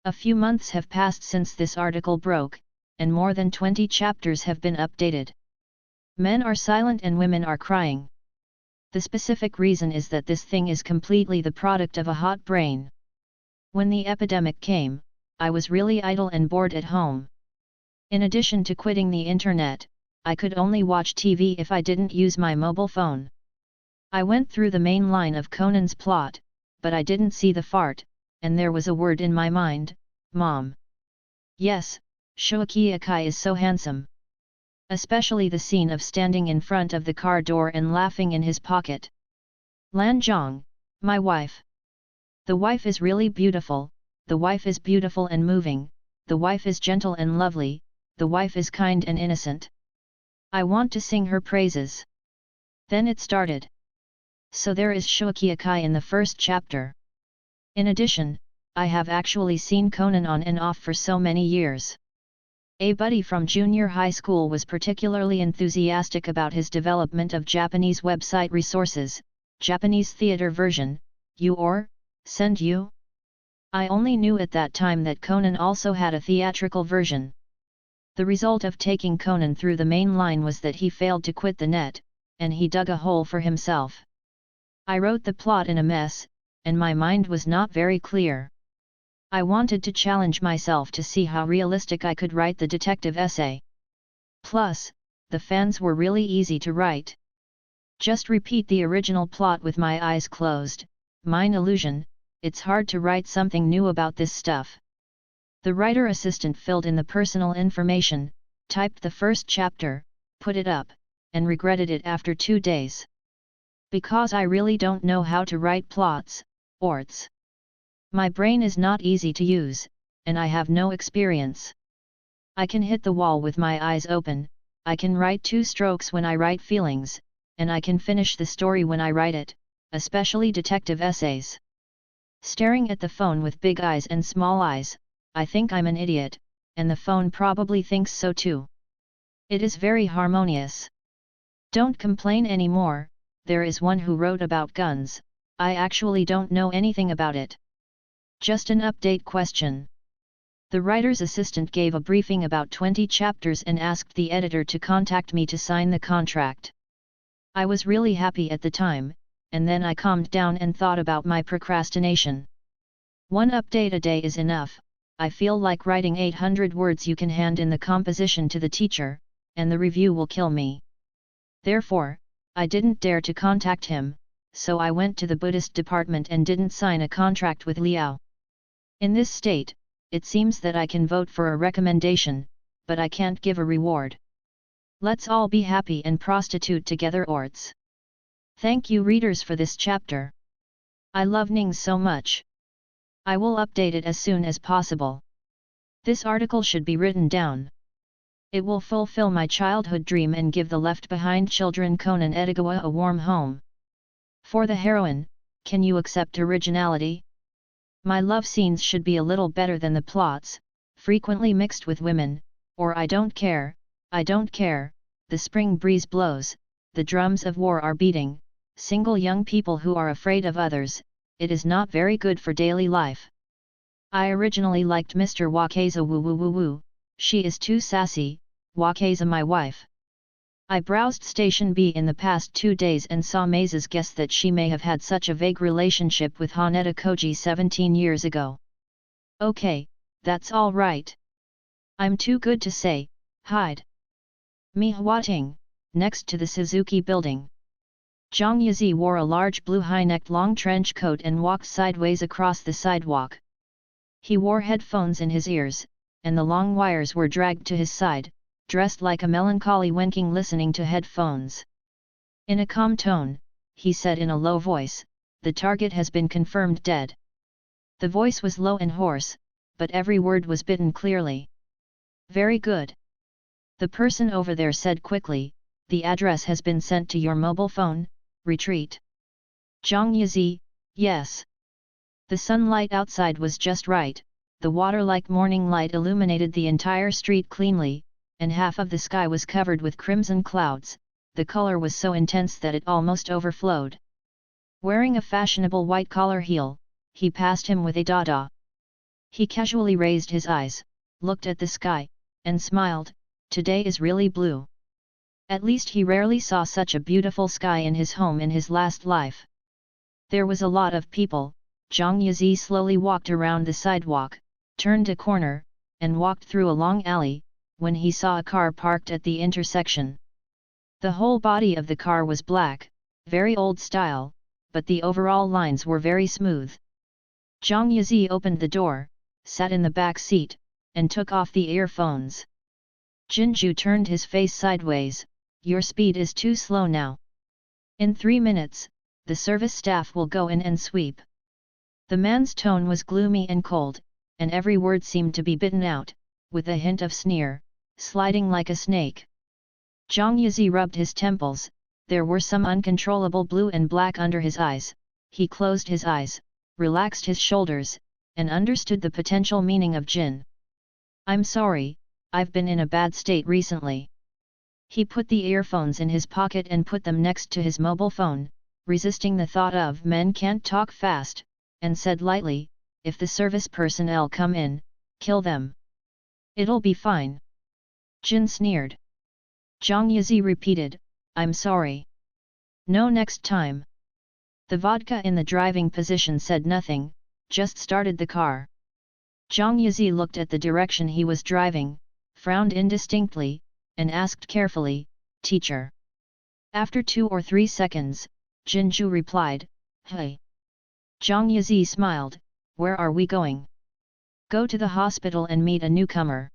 A few months have passed since this article broke, and more than 20 chapters have been updated. Men are silent and women are crying. The specific reason is that this thing is completely the product of a hot brain. When the epidemic came, I was really idle and bored at home. In addition to quitting the internet, I could only watch TV if I didn't use my mobile phone. I went through the main line of Conan's plot, but I didn't see the fart, and there was a word in my mind, Mom. Yes, Shoki Akai is so handsome. Especially the scene of standing in front of the car door and laughing in his pocket. Lan Zhang, my wife. The wife is really beautiful, the wife is beautiful and moving, the wife is gentle and lovely, the wife is kind and innocent. I want to sing her praises. Then it started. So there is Shoki Akai in the first chapter. In addition, I have actually seen Conan on and off for so many years. A buddy from junior high school was particularly enthusiastic about his development of Japanese website resources, Japanese theater version, send you? I only knew at that time that Conan also had a theatrical version. The result of taking Conan through the main line was that he failed to quit the net, and he dug a hole for himself. I wrote the plot in a mess, and my mind was not very clear. I wanted to challenge myself to see how realistic I could write the detective essay. Plus, the fans were really easy to write. Just repeat the original plot with my eyes closed, mind illusion, it's hard to write something new about this stuff. The writer assistant filled in the personal information, typed the first chapter, put it up, and regretted it after 2 days. Because I really don't know how to write plots, orts. My brain is not easy to use, and I have no experience. I can hit the wall with my eyes open, I can write 2 strokes when I write feelings, and I can finish the story when I write it, especially detective essays. Staring at the phone with big eyes and small eyes, I think I'm an idiot, and the phone probably thinks so too. It is very harmonious. Don't complain anymore, there is one who wrote about guns, I actually don't know anything about it. Just an update question. The writer's assistant gave a briefing about 20 chapters and asked the editor to contact me to sign the contract. I was really happy at the time, and then I calmed down and thought about my procrastination. 1 update a day is enough. I feel like writing 800 words you can hand in the composition to the teacher, and the review will kill me. Therefore, I didn't dare to contact him, so I went to the Buddhist department and didn't sign a contract with Liao. In this state, it seems that I can vote for a recommendation, but I can't give a reward. Let's all be happy and prostitute together orts. Thank you readers for this chapter. I love Ning so much. I will update it as soon as possible. This article should be written down. It will fulfill my childhood dream and give the left-behind children Conan Edogawa a warm home. For the heroine, can you accept originality? My love scenes should be a little better than the plots, frequently mixed with women, or I don't care, the spring breeze blows, the drums of war are beating, single young people who are afraid of others, it is not very good for daily life. I originally liked Mr. Wakeza woo woo woo woo, she is too sassy, Wakeza my wife. I browsed Station B in the past 2 days and saw Maze's guess that she may have had such a vague relationship with Haneda Koji 17 years ago. Okay, that's all right. I'm too good to say, hide. Mi Hwating, next to the Suzuki building. Zhang Yizi wore a large blue high-necked long trench coat and walked sideways across the sidewalk. He wore headphones in his ears, and the long wires were dragged to his side, dressed like a melancholy winking listening to headphones. In a calm tone, he said in a low voice, "The target has been confirmed dead." The voice was low and hoarse, but every word was bitten clearly. "Very good." The person over there said quickly, "The address has been sent to your mobile phone, retreat." Zhang Yizi, yes. The sunlight outside was just right, the water-like morning light illuminated the entire street cleanly, and half of the sky was covered with crimson clouds, the color was so intense that it almost overflowed. Wearing a fashionable white collar heel, he passed him with a dada. He casually raised his eyes, looked at the sky, and smiled. Today is really blue. At least he rarely saw such a beautiful sky in his home in his last life. There was a lot of people. Zhang Yizi slowly walked around the sidewalk, turned a corner, and walked through a long alley, when he saw a car parked at the intersection. The whole body of the car was black, very old style, but the overall lines were very smooth. Zhang Yizi opened the door, sat in the back seat, and took off the earphones. Jinju turned his face sideways. Your speed is too slow now. In 3 minutes, the service staff will go in and sweep. The man's tone was gloomy and cold, and every word seemed to be bitten out, with a hint of sneer, sliding like a snake. Zhang Yizi rubbed his temples. There were some uncontrollable blue and black under his eyes. He closed his eyes, relaxed his shoulders, and understood the potential meaning of Jin. I'm sorry, I've been in a bad state recently. He put the earphones in his pocket and put them next to his mobile phone, resisting the thought of men can't talk fast, and said lightly, if the service personnel come in, kill them. It'll be fine. Jin sneered. Zhang Yizi repeated, I'm sorry. No, next time. The vodka in the driving position said nothing, just started the car. Zhang Yizi looked at the direction he was driving, frowned indistinctly, and asked carefully, Teacher. After 2 or 3 seconds, Jinju replied, Hey. Zhang Yizi smiled, where are we going? Go to the hospital and meet a newcomer.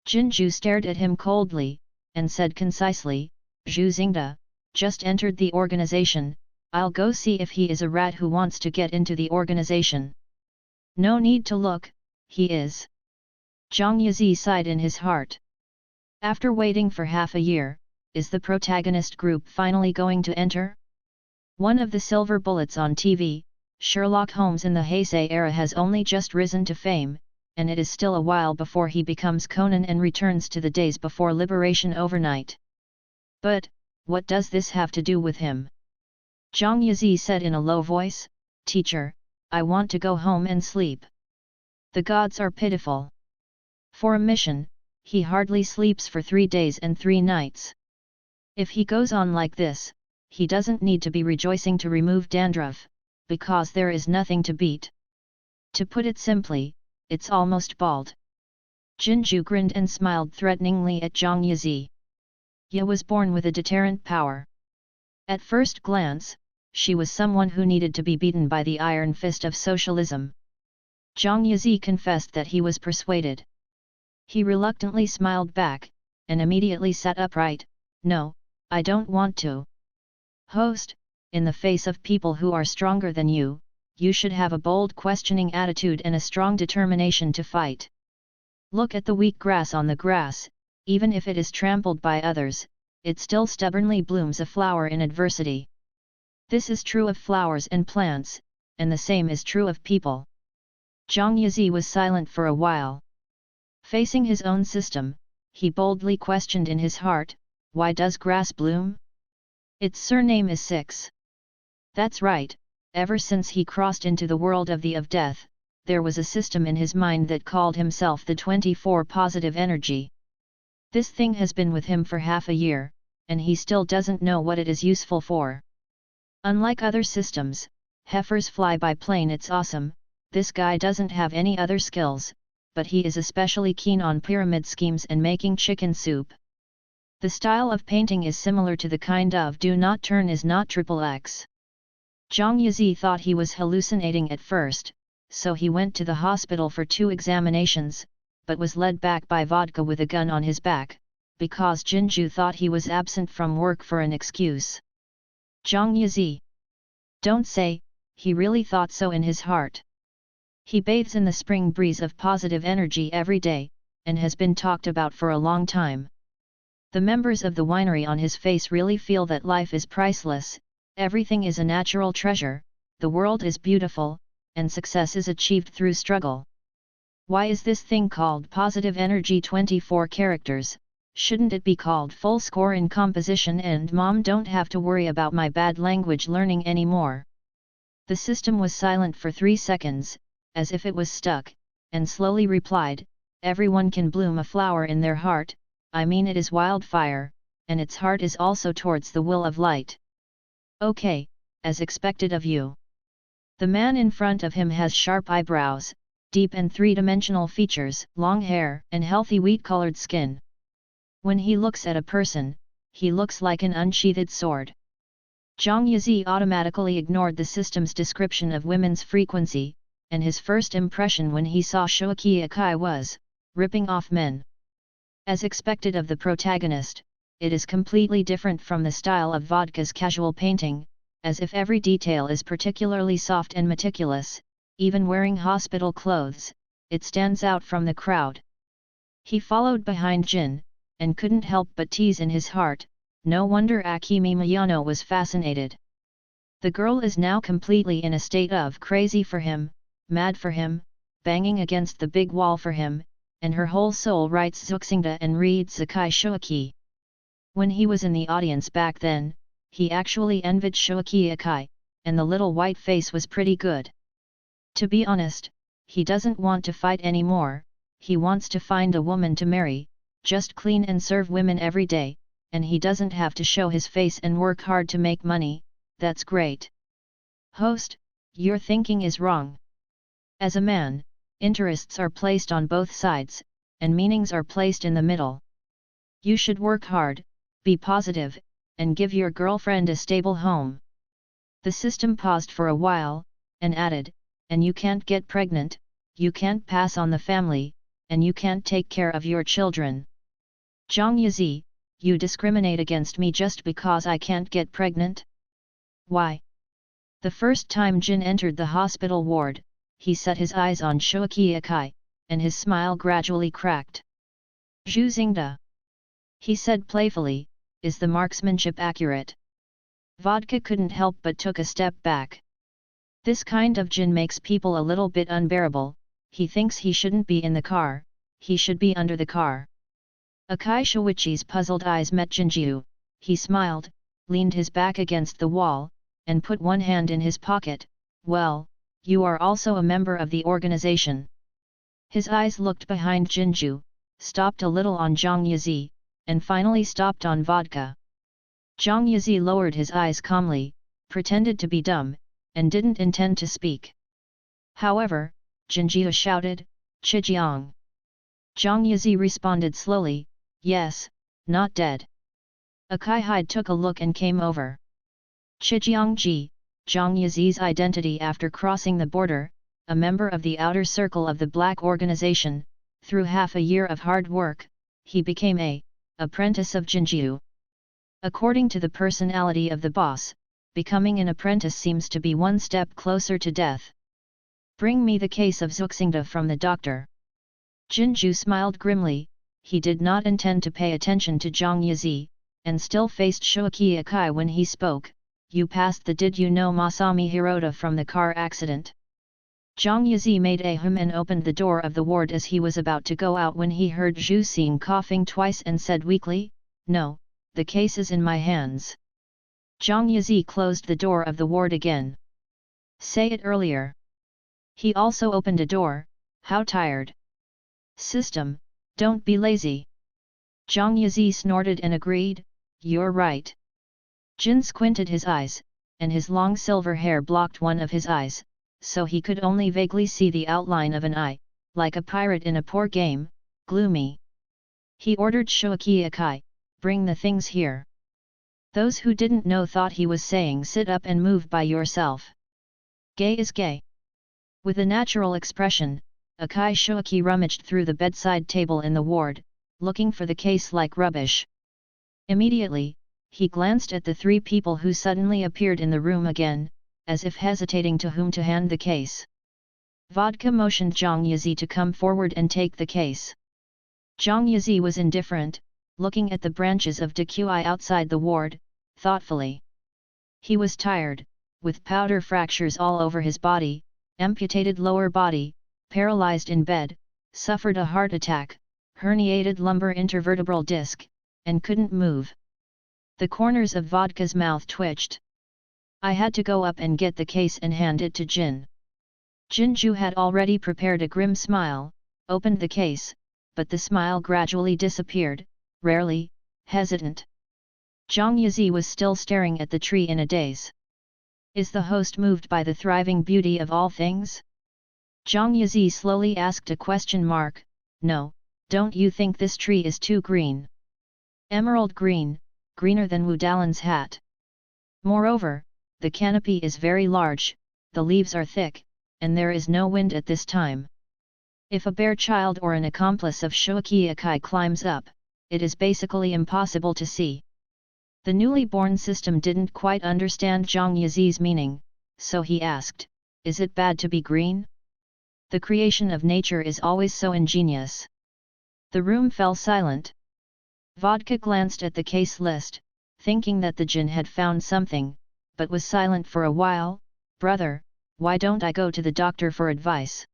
Jinju stared at him coldly, and said concisely, Zhu Xingda, just entered the organization, I'll go see if he is a rat who wants to get into the organization. No need to look, he is. Zhang Yizi sighed in his heart. After waiting for half a year, is the protagonist group finally going to enter? One of the silver bullets on TV, Sherlock Holmes in the Heisei era has only just risen to fame, and it is still a while before he becomes Conan and returns to the days before liberation overnight. But, what does this have to do with him? Zhang Yizi said in a low voice, Teacher, I want to go home and sleep. The gods are pitiful. For a mission, he hardly sleeps for 3 days and 3 nights. If he goes on like this, he doesn't need to be rejoicing to remove dandruff, because there is nothing to beat. To put it simply, it's almost bald. Jinju grinned and smiled threateningly at Zhang Yizi. Ye was born with a deterrent power. At first glance, she was someone who needed to be beaten by the iron fist of socialism. Zhang Yizi confessed that he was persuaded. He reluctantly smiled back, and immediately sat upright. No, I don't want to. Host, in the face of people who are stronger than you should have a bold questioning attitude and a strong determination to fight. Look at the weak grass on the grass, even if it is trampled by others, it still stubbornly blooms a flower in adversity. This is true of flowers and plants, and the same is true of people. Zhang Yizi was silent for a while. Facing his own system, he boldly questioned in his heart, why does grass bloom? Its surname is Six. That's right, ever since he crossed into the world of death, there was a system in his mind that called himself the 24 positive energy. This thing has been with him for half a year, and he still doesn't know what it is useful for. Unlike other systems, heifers fly by plane, it's awesome, this guy doesn't have any other skills, but he is especially keen on pyramid schemes and making chicken soup. The style of painting is similar to the kind of do not turn is not XXX. Zhang Yizi thought he was hallucinating at first, so he went to the hospital for 2 examinations, but was led back by vodka with a gun on his back, because Jinju thought he was absent from work for an excuse. Zhang Yizi. Don't say, he really thought so in his heart. He bathes in the spring breeze of positive energy every day, and has been talked about for a long time. The members of the winery on his face really feel that life is priceless, everything is a natural treasure, the world is beautiful, and success is achieved through struggle. Why is this thing called positive energy 24 characters? Shouldn't it be called full score in composition and mom don't have to worry about my bad language learning anymore? The system was silent for 3 seconds, as if it was stuck, and slowly replied, "Everyone can bloom a flower in their heart, I mean it is wildfire, and its heart is also towards the will of light." "Okay, as expected of you." The man in front of him has sharp eyebrows, deep and three-dimensional features, long hair, and healthy wheat-colored skin. When he looks at a person, he looks like an unsheathed sword. Zhang Yizi automatically ignored the system's description of women's frequency, and his first impression when he saw Shuoqi Akai was, ripping off men. As expected of the protagonist, it is completely different from the style of Vodka's casual painting, as if every detail is particularly soft and meticulous, even wearing hospital clothes, it stands out from the crowd. He followed behind Jin, and couldn't help but tease in his heart, no wonder Akimi Miyano was fascinated. The girl is now completely in a state of crazy for him, mad for him, banging against the big wall for him, and her whole soul writes Zuxingda and reads Sakai Shuoqi. When he was in the audience back then, he actually envied Shuoqi Akai, and the little white face was pretty good. To be honest, he doesn't want to fight anymore, he wants to find a woman to marry, just clean and serve women every day, and he doesn't have to show his face and work hard to make money. That's great. Host, your thinking is wrong. As a man, interests are placed on both sides, and meanings are placed in the middle. You should work hard, be positive, and give your girlfriend a stable home. The system paused for a while, and added, and you can't get pregnant, you can't pass on the family, and you can't take care of your children. Zhang Yizi, you discriminate against me just because I can't get pregnant? Why? The first time Jin entered the hospital ward, he set his eyes on Shuoqi Akai, and his smile gradually cracked. Zhu Xingda, he said playfully, is the marksmanship accurate? Vodka couldn't help but took a step back. This kind of Jin makes people a little bit unbearable, he thinks he shouldn't be in the car, he should be under the car. Akai Shuichi's puzzled eyes met Jinjiu, he smiled, leaned his back against the wall, and put one hand in his pocket, well, you are also a member of the organization. His eyes looked behind Jinjiu, stopped a little on Zhang Yizi, and finally stopped on Vodka. Zhang Yizi lowered his eyes calmly, pretended to be dumb, and didn't intend to speak. However, Jinjiu shouted, "Chijiang!" Zhang Yizi responded slowly, "Yes, not dead." Akai Hyde took a look and came over. Chijiang Ji, Zhang Yizi's identity after crossing the border, a member of the outer circle of the Black Organization, through half a year of hard work, he became a apprentice of Jinjiu. According to the personality of the boss, becoming an apprentice seems to be one step closer to death. Bring me the case of Zuxingda from the doctor. Jinjiu smiled grimly, he did not intend to pay attention to Zhang Yizi, and still faced Shuoqi Akai when he spoke, you passed the did you know Masami Hirota from the car accident? Zhang Yizi made a hum and opened the door of the ward as he was about to go out when he heard Zhu Xing coughing twice and said weakly, no, the case is in my hands. Zhang Yizi closed the door of the ward again. Say it earlier. He also opened a door, how tired. System, don't be lazy. Zhang Yizi snorted and agreed, you're right. Jin squinted his eyes, and his long silver hair blocked one of his eyes, so he could only vaguely see the outline of an eye, like a pirate in a poor game, gloomy. He ordered Shuoqi Akai, bring the things here. Those who didn't know thought he was saying sit up and move by yourself. Gay is gay. With a natural expression, Akai Shuoqi rummaged through the bedside table in the ward, looking for the case like rubbish. Immediately, he glanced at the three people who suddenly appeared in the room again, as if hesitating to whom to hand the case. Vodka motioned Zhang Yizi to come forward and take the case. Zhang Yizi was indifferent, looking at the branches of dequi outside the ward, thoughtfully. He was tired, with powder fractures all over his body, amputated lower body, paralyzed in bed, suffered a heart attack, herniated lumbar intervertebral disc, and couldn't move. The corners of Vodka's mouth twitched. I had to go up and get the case and hand it to Jin. Jinju had already prepared a grim smile, opened the case, but the smile gradually disappeared, rarely, hesitant. Zhang Yizi was still staring at the tree in a daze. Is the host moved by the thriving beauty of all things? Zhang Yizi slowly asked a question mark. No, don't you think this tree is too green? Emerald green, greener than Wu Dalan's hat. Moreover, the canopy is very large, the leaves are thick, and there is no wind at this time. If a bear child or an accomplice of Shuaqiakai climbs up, it is basically impossible to see. The newly born system didn't quite understand Zhang Yizi's meaning, so he asked, is it bad to be green? The creation of nature is always so ingenious. The room fell silent. Vodka glanced at the case list, thinking that the Jinn had found something, but was silent for a while. Brother, why don't I go to the doctor for advice?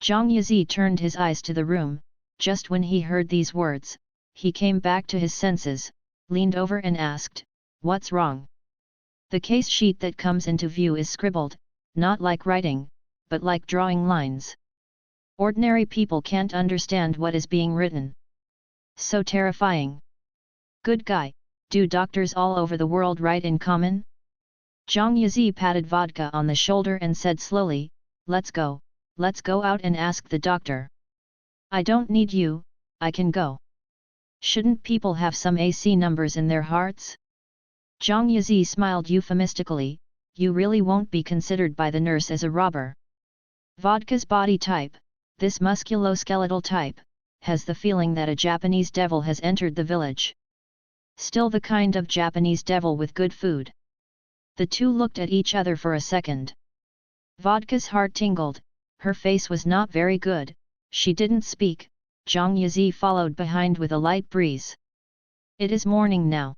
Zhang Yizi turned his eyes to the room. Just when he heard these words, he came back to his senses, leaned over and asked, what's wrong? The case sheet that comes into view is scribbled, not like writing, but like drawing lines. Ordinary people can't understand what is being written. So terrifying. Good guy, do doctors all over the world write in common? Zhang Yizi patted Vodka on the shoulder and said slowly, let's go out and ask the doctor. I don't need you, I can go. Shouldn't people have some AC numbers in their hearts? Zhang Yizi smiled euphemistically, you really won't be considered by the nurse as a robber. Vodka's body type, this musculoskeletal type, has the feeling that a Japanese devil has entered the village. Still the kind of Japanese devil with good food. The two looked at each other for a second. Vodka's heart tingled, her face was not very good, she didn't speak. Zhang Yizi followed behind with a light breeze. It is morning now.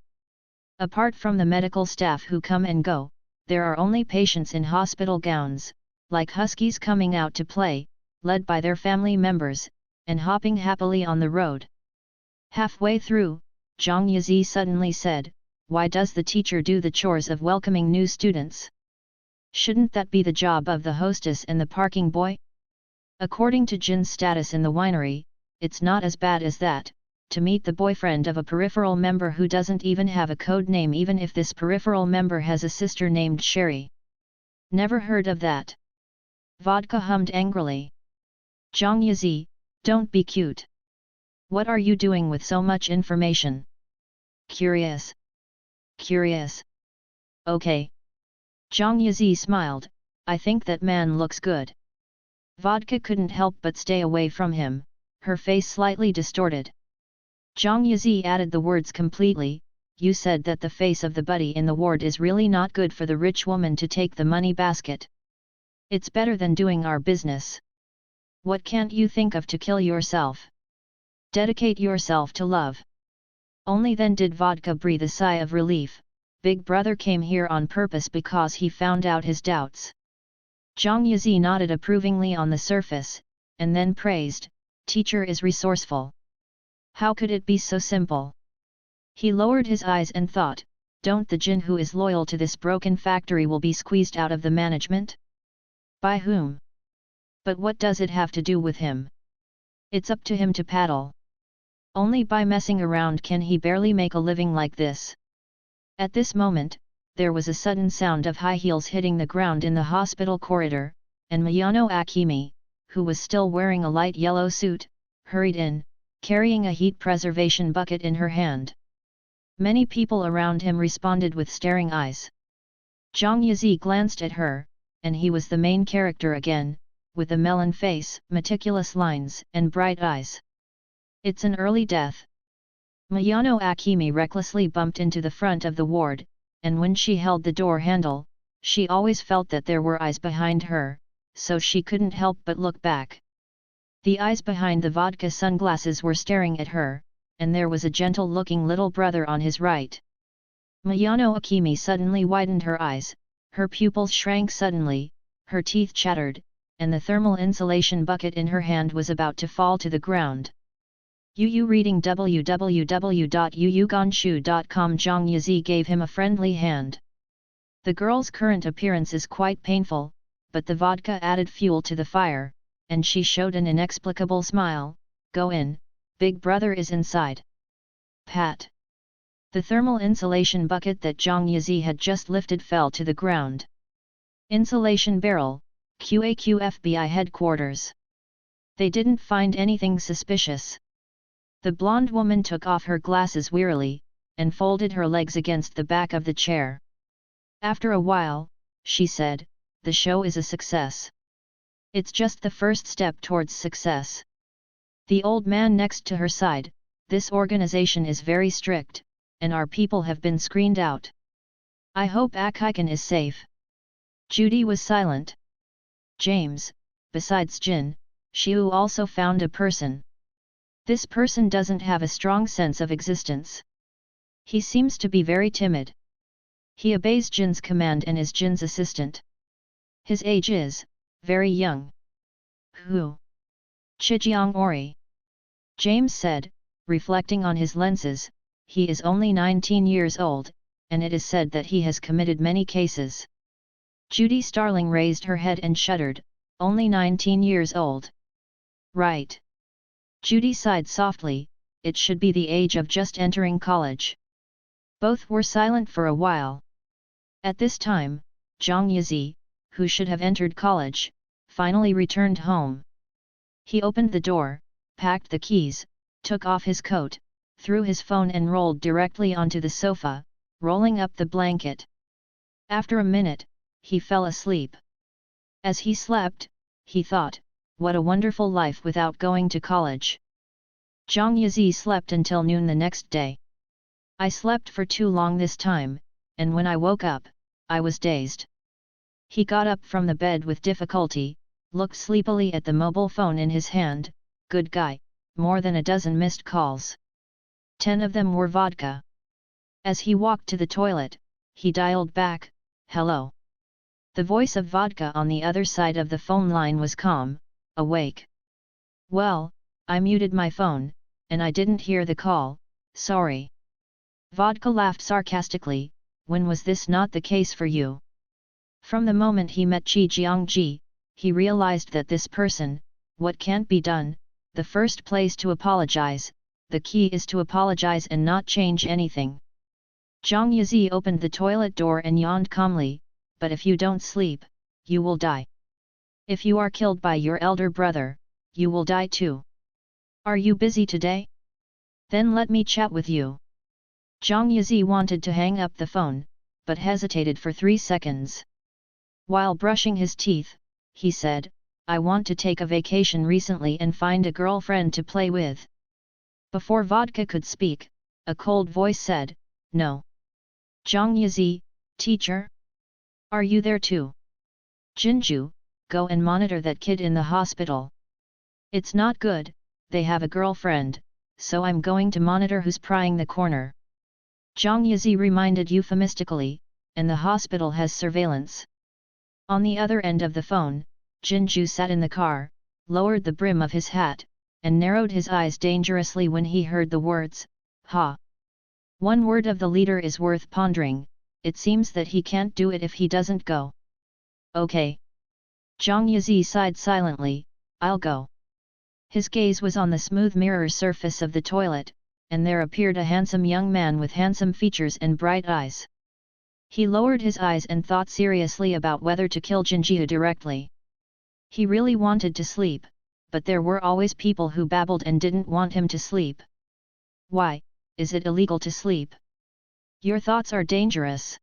Apart from the medical staff who come and go, there are only patients in hospital gowns, like huskies coming out to play, led by their family members, and hopping happily on the road. Halfway through, Zhang Yizi suddenly said, why does the teacher do the chores of welcoming new students? Shouldn't that be the job of the hostess and the parking boy? According to Jin's status in the winery, it's not as bad as that, to meet the boyfriend of a peripheral member who doesn't even have a code name even if this peripheral member has a sister named Sherry. Never heard of that. Vodka hummed angrily. Zhang Yizi, don't be cute. What are you doing with so much information? Curious. Okay. Zhang Yizi smiled, I think that man looks good. Vodka couldn't help but stay away from him, her face slightly distorted. Zhang Yizi added the words completely, you said that the face of the buddy in the ward is really not good for the rich woman to take the money basket. It's better than doing our business. What can't you think of to kill yourself? Dedicate yourself to love. Only then did Vodka breathe a sigh of relief. Big brother came here on purpose because he found out his doubts. Zhang Yizi nodded approvingly on the surface, and then praised, teacher is resourceful. How could it be so simple? He lowered his eyes and thought, don't the Jin who is loyal to this broken factory will be squeezed out of the management? By whom? But what does it have to do with him? It's up to him to paddle. Only by messing around can he barely make a living like this. At this moment, there was a sudden sound of high heels hitting the ground in the hospital corridor, and Miyano Akemi, who was still wearing a light yellow suit, hurried in, carrying a heat preservation bucket in her hand. Many people around him responded with staring eyes. Zhang Yizi glanced at her, and he was the main character again, with a melon face, meticulous lines, and bright eyes. It's an early death. Miyano Akemi recklessly bumped into the front of the ward, and when she held the door handle, she always felt that there were eyes behind her, so she couldn't help but look back. The eyes behind the vodka sunglasses were staring at her, and there was a gentle-looking little brother on his right. Miyano Akemi suddenly widened her eyes, her pupils shrank suddenly, her teeth chattered, and the thermal insulation bucket in her hand was about to fall to the ground. Reading www.yuyugonshu.com. Zhang Yizi gave him a friendly hand. The girl's current appearance is quite painful, but the vodka added fuel to the fire, and she showed an inexplicable smile. Go in, Big Brother is inside. Pat. The thermal insulation bucket that Zhang Yizi had just lifted fell to the ground. Insulation barrel, QAQ FBI headquarters. They didn't find anything suspicious. The blonde woman took off her glasses wearily, and folded her legs against the back of the chair. After a while, she said, the show is a success. It's just the first step towards success. The old man next to her sighed, this organization is very strict, and our people have been screened out. I hope Akikan is safe. Judy was silent. James, besides Jin, Xiu also found a person. This person doesn't have a strong sense of existence. He seems to be very timid. He obeys Jin's command and is Jin's assistant. His age is very young. Who? Chijiang Ori. James said, reflecting on his lenses, he is only 19 years old, and it is said that he has committed many cases. Judy Starling raised her head and shuddered, only 19 years old. Right. Judy sighed softly, it should be the age of just entering college. Both were silent for a while. At this time, Zhang Yizi, who should have entered college, finally returned home. He opened the door, packed the keys, took off his coat, threw his phone and rolled directly onto the sofa, rolling up the blanket. After a minute, he fell asleep. As he slept, he thought, what a wonderful life without going to college. Zhang Yizi slept until noon the next day. I slept for too long this time, and when I woke up, I was dazed. He got up from the bed with difficulty, looked sleepily at the mobile phone in his hand. Good guy, more than a dozen missed calls. 10 of them were vodka. As he walked to the toilet, he dialed back, hello. The voice of vodka on the other side of the phone line was calm, awake. Well, I muted my phone, and I didn't hear the call, sorry. Vodka laughed sarcastically, when was this not the case for you? From the moment he met Qi Jiangji, he realized that this person, what can't be done, the first place to apologize, the key is to apologize and not change anything. Zhang Yizi opened the toilet door and yawned calmly, but if you don't sleep, you will die. If you are killed by your elder brother, you will die too. Are you busy today? Then let me chat with you. Zhang Yizi wanted to hang up the phone, but hesitated for 3 seconds. While brushing his teeth, he said, I want to take a vacation recently and find a girlfriend to play with. Before Vodka could speak, a cold voice said, no. Zhang Yizi, teacher? Are you there too? Jinju, go and monitor that kid in the hospital. It's not good, they have a girlfriend, so I'm going to monitor who's prying the corner. Zhang Yizi reminded euphemistically, and the hospital has surveillance. On the other end of the phone, Jinju sat in the car, lowered the brim of his hat, and narrowed his eyes dangerously when he heard the words, ha. One word of the leader is worth pondering, it seems that he can't do it if he doesn't go. Okay. Zhang Yizi sighed silently, I'll go. His gaze was on the smooth mirror surface of the toilet, and there appeared a handsome young man with handsome features and bright eyes. He lowered his eyes and thought seriously about whether to kill Jinjiu directly. He really wanted to sleep, but there were always people who babbled and didn't want him to sleep. Why, is it illegal to sleep? Your thoughts are dangerous.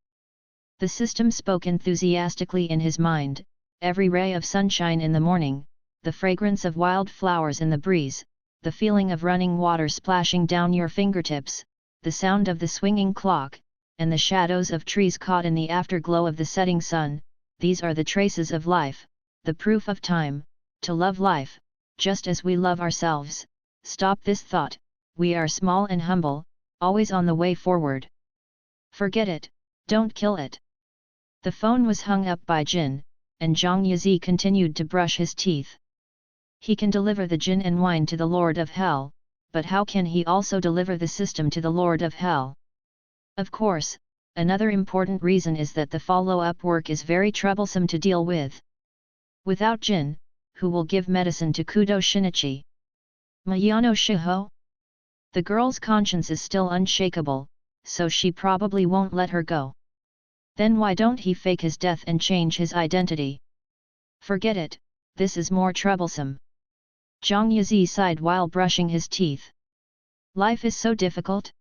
The system spoke enthusiastically in his mind, every ray of sunshine in the morning, the fragrance of wild flowers in the breeze, the feeling of running water splashing down your fingertips, the sound of the swinging clock, and the shadows of trees caught in the afterglow of the setting sun, these are the traces of life, the proof of time, to love life, just as we love ourselves. Stop this thought, we are small and humble, always on the way forward. Forget it, don't kill it. The phone was hung up by Jin, and Zhang Yizi continued to brush his teeth. He can deliver the Jin and wine to the Lord of Hell, but how can he also deliver the system to the Lord of Hell? Of course, another important reason is that the follow-up work is very troublesome to deal with. Without Jin, who will give medicine to Kudo Shinichi? Miyano Shiho? The girl's conscience is still unshakable, so she probably won't let her go. Then why don't he fake his death and change his identity? Forget it, this is more troublesome. Zhang Yizi sighed while brushing his teeth. Life is so difficult.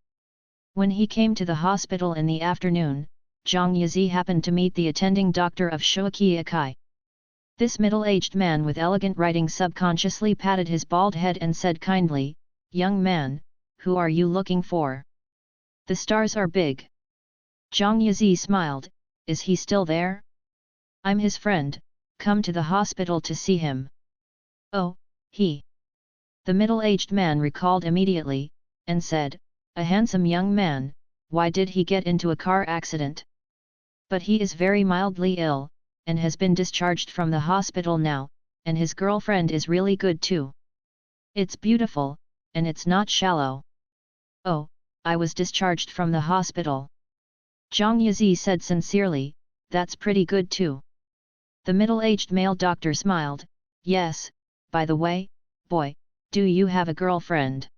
When he came to the hospital in the afternoon, Zhang Yizi happened to meet the attending doctor of Shuaki Akai. This middle-aged man with elegant writing subconsciously patted his bald head and said kindly, "Young man, who are you looking for? The stars are big." Zhang Yizi smiled, "Is he still there? I'm his friend, come to the hospital to see him." "Oh, he." The middle-aged man recalled immediately, and said, "A handsome young man, why did he get into a car accident? But he is very mildly ill, and has been discharged from the hospital now, and his girlfriend is really good too. It's beautiful, and it's not shallow." "Oh, I was discharged from the hospital." Zhang Yizi said sincerely, "That's pretty good too." The middle-aged male doctor smiled, "Yes, by the way, boy, do you have a girlfriend?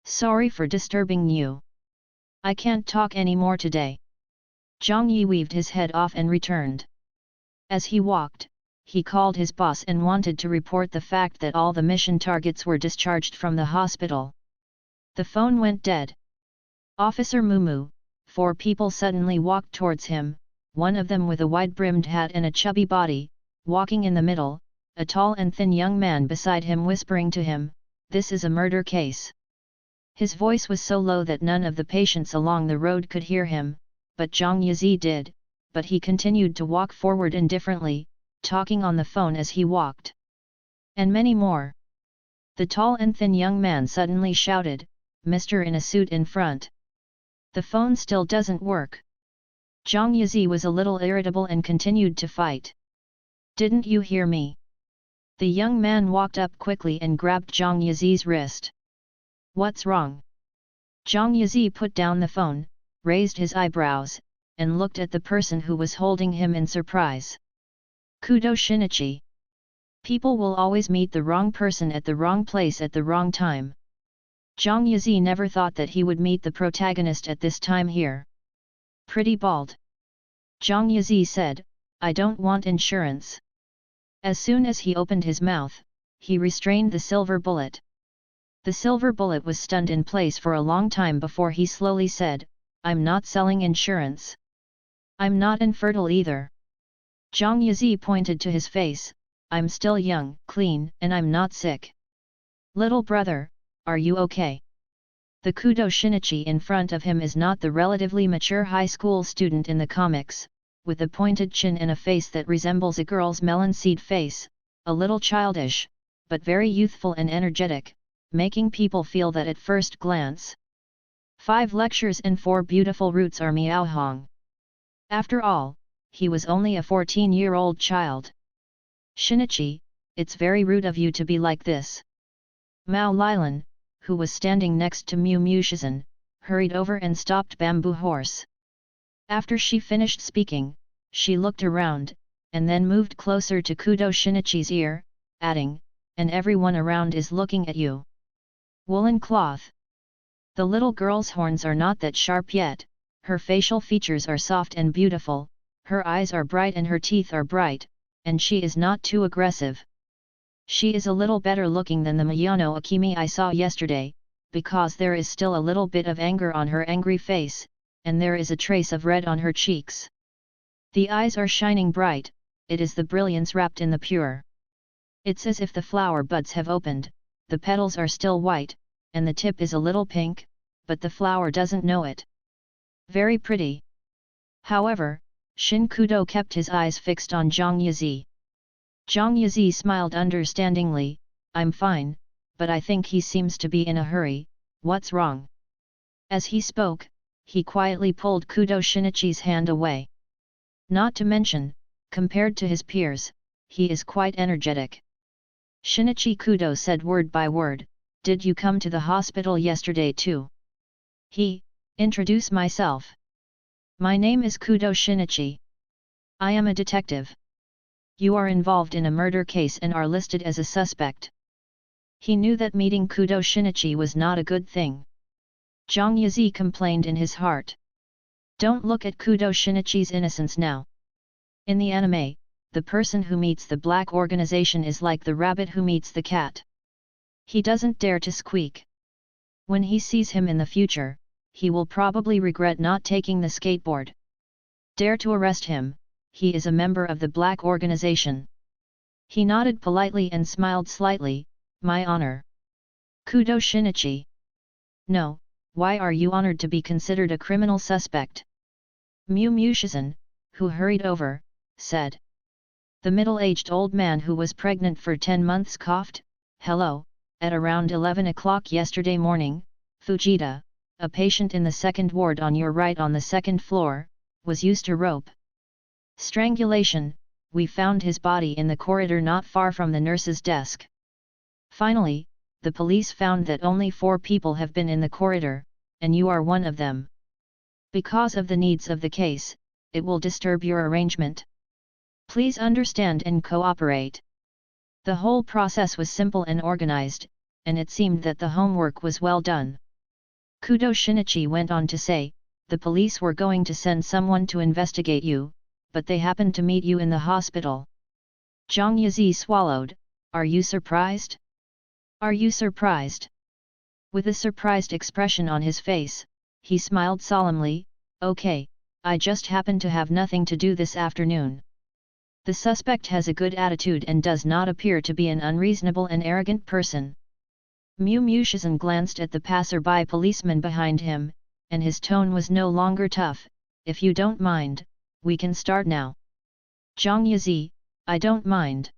Sorry for disturbing you. I can't talk anymore today." Zhang Yi weaved his head off and returned. As he walked, he called his boss and wanted to report the fact that all the mission targets were discharged from the hospital. The phone went dead. "Officer Mumu," 4 people suddenly walked towards him, one of them with a wide-brimmed hat and a chubby body, walking in the middle, a tall and thin young man beside him whispering to him, "This is a murder case." His voice was so low that none of the patients along the road could hear him, but Zhang Yizi did, but he continued to walk forward indifferently, talking on the phone as he walked. "And many more." The tall and thin young man suddenly shouted, "Mister in a suit in front. The phone still doesn't work." Zhang Yizi was a little irritable and continued to fight. "Didn't you hear me?" The young man walked up quickly and grabbed Zhang Yizi's wrist. "What's wrong?" Zhang Yizi put down the phone, raised his eyebrows, and looked at the person who was holding him in surprise. "Kudo Shinichi. People will always meet the wrong person at the wrong place at the wrong time." Zhang Yizi never thought that he would meet the protagonist at this time here. "Pretty bald." Zhang Yizi said, "I don't want insurance." As soon as he opened his mouth, he restrained the silver bullet. The silver bullet was stunned in place for a long time before he slowly said, "I'm not selling insurance. I'm not infertile either." Zhang Yizi pointed to his face, "I'm still young, clean, and I'm not sick. Little brother, are you okay?" The Kudo Shinichi in front of him is not the relatively mature high school student in the comics, with a pointed chin and a face that resembles a girl's melon seed face, a little childish, but very youthful and energetic, making people feel that at first glance. 5 lectures and 4 beautiful roots are Miaohong. After all, he was only a 14-year-old child. "Shinichi, it's very rude of you to be like this." Mao Lilan, who was standing next to Mu Mushizan, hurried over and stopped Bamboo Horse. After she finished speaking, she looked around, and then moved closer to Kudo Shinichi's ear, adding, "And everyone around is looking at you." Woolen cloth. The little girl's horns are not that sharp yet, her facial features are soft and beautiful, her eyes are bright and her teeth are bright, and she is not too aggressive. She is a little better looking than the Miyano Akimi I saw yesterday, because there is still a little bit of anger on her angry face, and there is a trace of red on her cheeks. The eyes are shining bright, it is the brilliance wrapped in the pure. It's as if the flower buds have opened, the petals are still white, and the tip is a little pink, but the flower doesn't know it. Very pretty. However, Shin Kudo kept his eyes fixed on Zhang Yizi. Zhang Yizi smiled understandingly, "I'm fine, but I think he seems to be in a hurry, what's wrong?" As he spoke, he quietly pulled Kudo Shinichi's hand away. Not to mention, compared to his peers, he is quite energetic. Shinichi Kudo said word by word, "Did you come to the hospital yesterday too?" Introduce myself. My name is Kudo Shinichi. I am a detective. You are involved in a murder case and are listed as a suspect. He knew that meeting Kudo Shinichi was not a good thing. Zhang Yizi complained in his heart. Don't look at Kudo Shinichi's innocence now. In the anime, the person who meets the black organization is like the rabbit who meets the cat. He doesn't dare to squeak. When he sees him in the future, he will probably regret not taking the skateboard. Dare to arrest him, he is a member of the black organization. He nodded politely and smiled slightly, my honor. Kudo Shinichi. No, why are you honored to be considered a criminal suspect? Mu Shizun, who hurried over, said. The middle-aged old man who was pregnant for 10 months coughed, hello, at around 11 o'clock yesterday morning, Fujita, a patient in the second ward on your right on the second floor, was used to rope strangulation. We found his body in the corridor not far from the nurse's desk. Finally, the police found that only 4 people have been in the corridor, and you are one of them. Because of the needs of the case, it will disturb your arrangement. Please understand and cooperate. The whole process was simple and organized, and it seemed that the homework was well done. Kudo Shinichi went on to say, the police were going to send someone to investigate you, but they happened to meet you in the hospital. Zhang Yizi swallowed. Are you surprised? Are you surprised? With a surprised expression on his face, he smiled solemnly, okay, I just happen to have nothing to do this afternoon. The suspect has a good attitude and does not appear to be an unreasonable and arrogant person. Mu Shizun glanced at the passerby policeman behind him, and his tone was no longer tough. If you don't mind, we can start now. Zhang Yizi, I don't mind.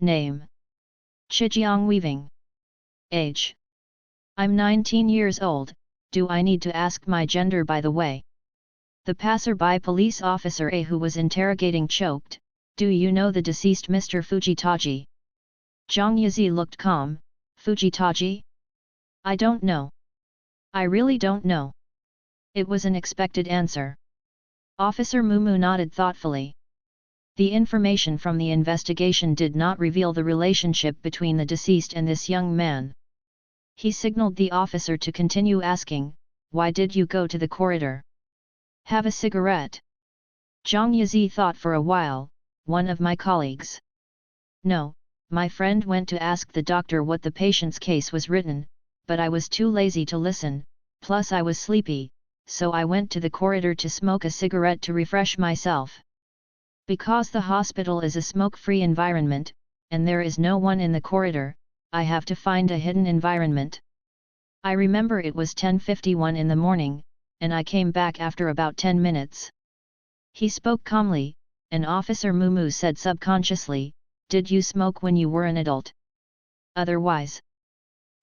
Name. Chijiang Weaving. Age. I'm 19 years old, do I need to ask my gender by the way? The passerby police officer A who was interrogating choked, do you know the deceased Mr. Fujitaji? Zhang Yizi looked calm, Fujitaji? I don't know. I really don't know. It was an expected answer. Officer Mumu nodded thoughtfully. The information from the investigation did not reveal the relationship between the deceased and this young man. He signaled the officer to continue asking, why did you go to the corridor? Have a cigarette? Zhang Yizi thought for a while, one of my colleagues. No, my friend went to ask the doctor what the patient's case was written, but I was too lazy to listen, plus I was sleepy, so I went to the corridor to smoke a cigarette to refresh myself. Because the hospital is a smoke-free environment, and there is no one in the corridor, I have to find a hidden environment. I remember it was 10:51 in the morning, and I came back after about 10 minutes. He spoke calmly, and Officer Mumu said subconsciously, did you smoke when you were an adult? Otherwise?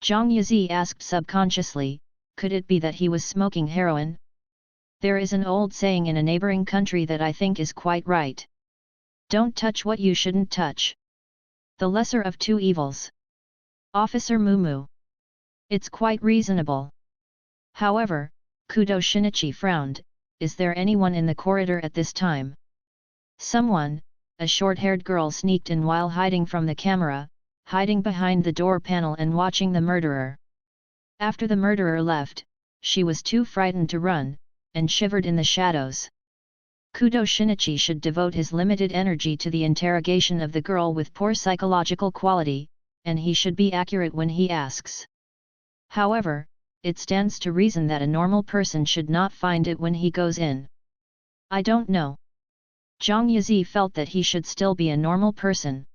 Zhang Yizi asked subconsciously, could it be that he was smoking heroin? There is an old saying in a neighboring country that I think is quite right. Don't touch what you shouldn't touch. The lesser of two evils. Officer Mumu. It's quite reasonable. However, Kudo Shinichi frowned, is there anyone in the corridor at this time? Someone, a short-haired girl sneaked in while hiding from the camera, hiding behind the door panel and watching the murderer. After the murderer left, she was too frightened to run, and shivered in the shadows. Kudo Shinichi should devote his limited energy to the interrogation of the girl with poor psychological quality, and he should be accurate when he asks. However, it stands to reason that a normal person should not find it when he goes in. I don't know. Zhang Yizi felt that he should still be a normal person.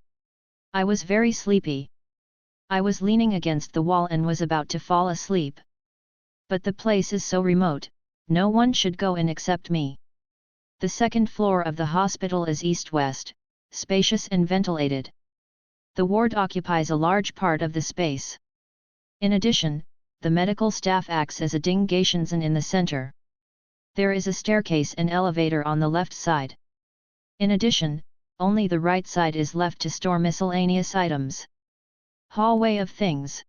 I was very sleepy. I was leaning against the wall and was about to fall asleep. But the place is so remote, no one should go in except me. The second floor of the hospital is east-west, spacious and ventilated. The ward occupies a large part of the space. In addition, the medical staff acts as a Dinggationsen in the center. There is a staircase and elevator on the left side. In addition, only the right side is left to store miscellaneous items. Hallway of things.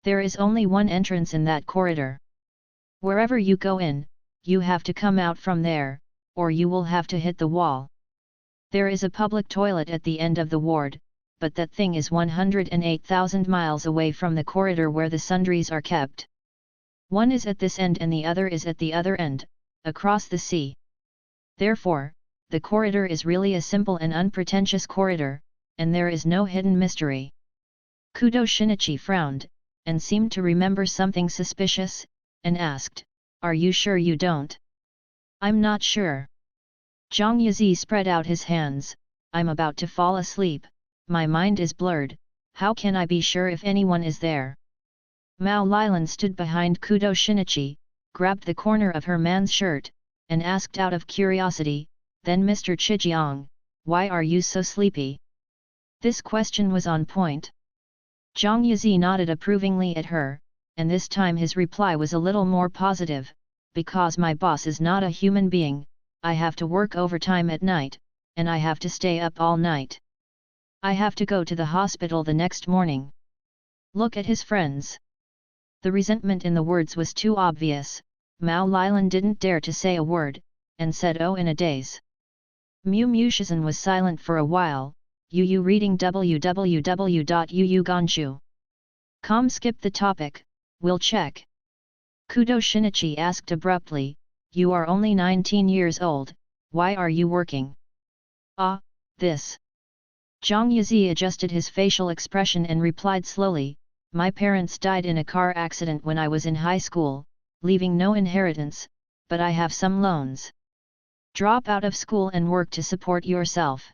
There is only one entrance in that corridor. Wherever you go in, you have to come out from there, or you will have to hit the wall. There is a public toilet at the end of the ward, but that thing is 108,000 miles away from the corridor where the sundries are kept. One is at this end and the other is at the other end, across the sea. Therefore, the corridor is really a simple and unpretentious corridor, and there is no hidden mystery. Kudo Shinichi frowned, and seemed to remember something suspicious, and asked, "Are you sure you don't?" "I'm not sure." Zhang Yizi spread out his hands. "I'm about to fall asleep, my mind is blurred, how can I be sure if anyone is there?" Mao Lilan stood behind Kudo Shinichi, grabbed the corner of her man's shirt, and asked out of curiosity, "Then Mr. Chijiang, why are you so sleepy?" This question was on point. Zhang Yizi nodded approvingly at her, and this time his reply was a little more positive, "Because my boss is not a human being, I have to work overtime at night, and I have to stay up all night. I have to go to the hospital the next morning." Look at his friends. The resentment in the words was too obvious. Mao Lilan didn't dare to say a word, and said "Oh" in a daze. Mu Shizan was silent for a while. Yu reading www.yuuganshu.com. Skip the topic, we'll check. Kudo Shinichi asked abruptly, "You are only 19 years old, why are you working?" "Ah, this." Zhang Yizi adjusted his facial expression and replied slowly, "My parents died in a car accident when I was in high school, leaving no inheritance, but I have some loans. Drop out of school and work to support yourself."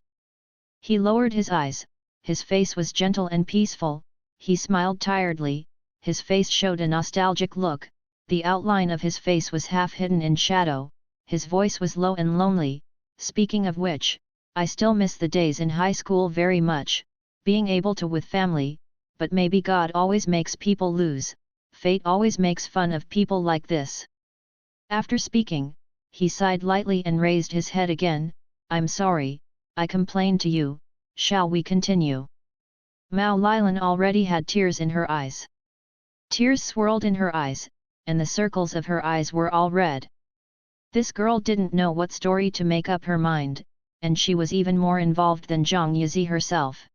He lowered his eyes, his face was gentle and peaceful, he smiled tiredly, his face showed a nostalgic look, the outline of his face was half hidden in shadow, his voice was low and lonely. "Speaking of which, I still miss the days in high school very much, being able to with family, but maybe God always makes people lose, fate always makes fun of people like this." After speaking, he sighed lightly and raised his head again. "I'm sorry, I complained to you, shall we continue?" Mao Lilan already had tears in her eyes. Tears swirled in her eyes, and the circles of her eyes were all red. This girl didn't know what story to make up her mind, and she was even more involved than Zhang Yizi herself.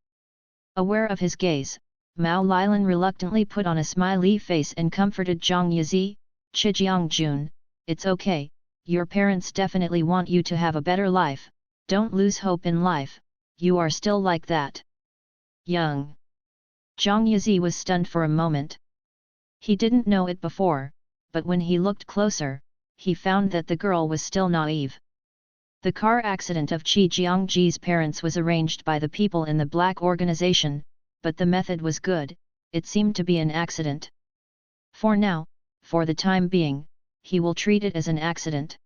Aware of his gaze, Mao Lilan reluctantly put on a smiley face and comforted Zhang Yizi, "Chijiang Jun, it's okay, your parents definitely want you to have a better life, don't lose hope in life, you are still like that young." Zhang Yizi was stunned for a moment. He didn't know it before, but when he looked closer, he found that the girl was still naive. The car accident of Qi Jiangji's parents was arranged by the people in the black organization, but the method was good, it seemed to be an accident. For now, for the time being, he will treat it as an accident.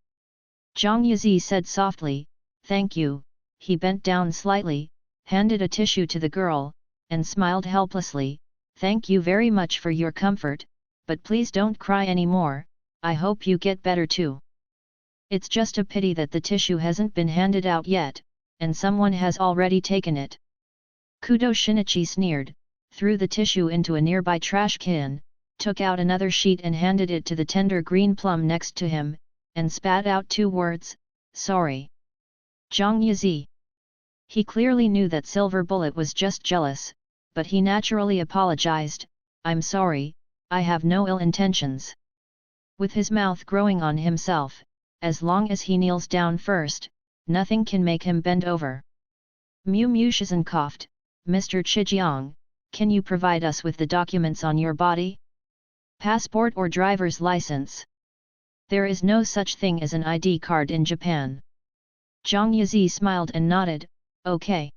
Zhang Yizi said softly, "Thank you." He bent down slightly, handed a tissue to the girl, and smiled helplessly, "Thank you very much for your comfort, but please don't cry anymore, I hope you get better too. It's just a pity that the tissue hasn't been handed out yet, and someone has already taken it." Kudo Shinichi sneered, threw the tissue into a nearby trash can, took out another sheet and handed it to the tender green plum next to him, and spat out 2 words, "Sorry." Zhang Yizi. He clearly knew that Silver Bullet was just jealous, but he naturally apologized, "I'm sorry, I have no ill intentions." With his mouth growing on himself, as long as he kneels down first, nothing can make him bend over. Mu Shizan coughed, "Mr. Chijiang, can you provide us with the documents on your body? Passport or driver's license? There is no such thing as an ID card in Japan." Zhang Yizi smiled and nodded, "Okay."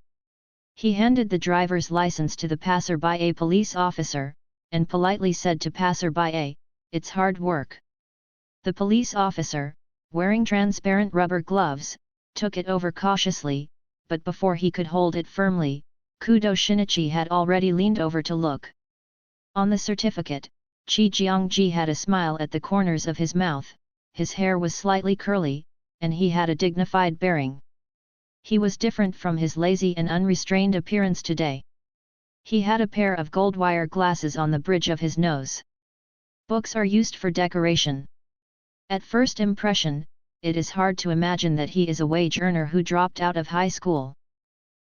He handed the driver's license to the passerby, a police officer, and politely said to passerby, "It's hard work." The police officer, wearing transparent rubber gloves, took it over cautiously, but before he could hold it firmly, Kudo Shinichi had already leaned over to look. On the certificate, Qi Jiangji had a smile at the corners of his mouth, his hair was slightly curly, and he had a dignified bearing. He was different from his lazy and unrestrained appearance today. He had a pair of gold wire glasses on the bridge of his nose. Books are used for decoration. At first impression, it is hard to imagine that he is a wage earner who dropped out of high school.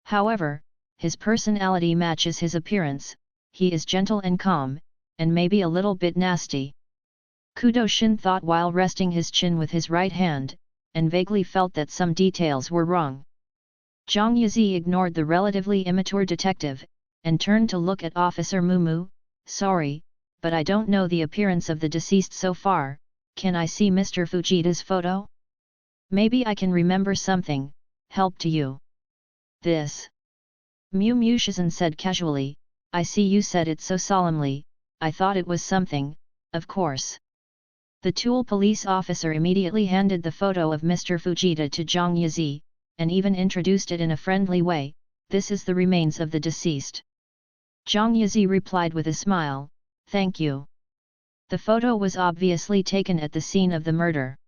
However, his personality matches his appearance, he is gentle and calm, and maybe a little bit nasty. Kudoshin thought while resting his chin with his right hand, and vaguely felt that some details were wrong. Zhang Yizi ignored the relatively immature detective, and turned to look at Officer Mumu. Sorry, but I don't know the appearance of the deceased so far, can I see Mr. Fujita's photo? Maybe I can remember something, help to you. This. Mu Shizan said casually, I see you said it so solemnly, I thought it was something, of course. The Tool police officer immediately handed the photo of Mr. Fujita to Zhang Yizi, and even introduced it in a friendly way, this is the remains of the deceased. Zhang Yizi replied with a smile, thank you. The photo was obviously taken at the scene of the murder.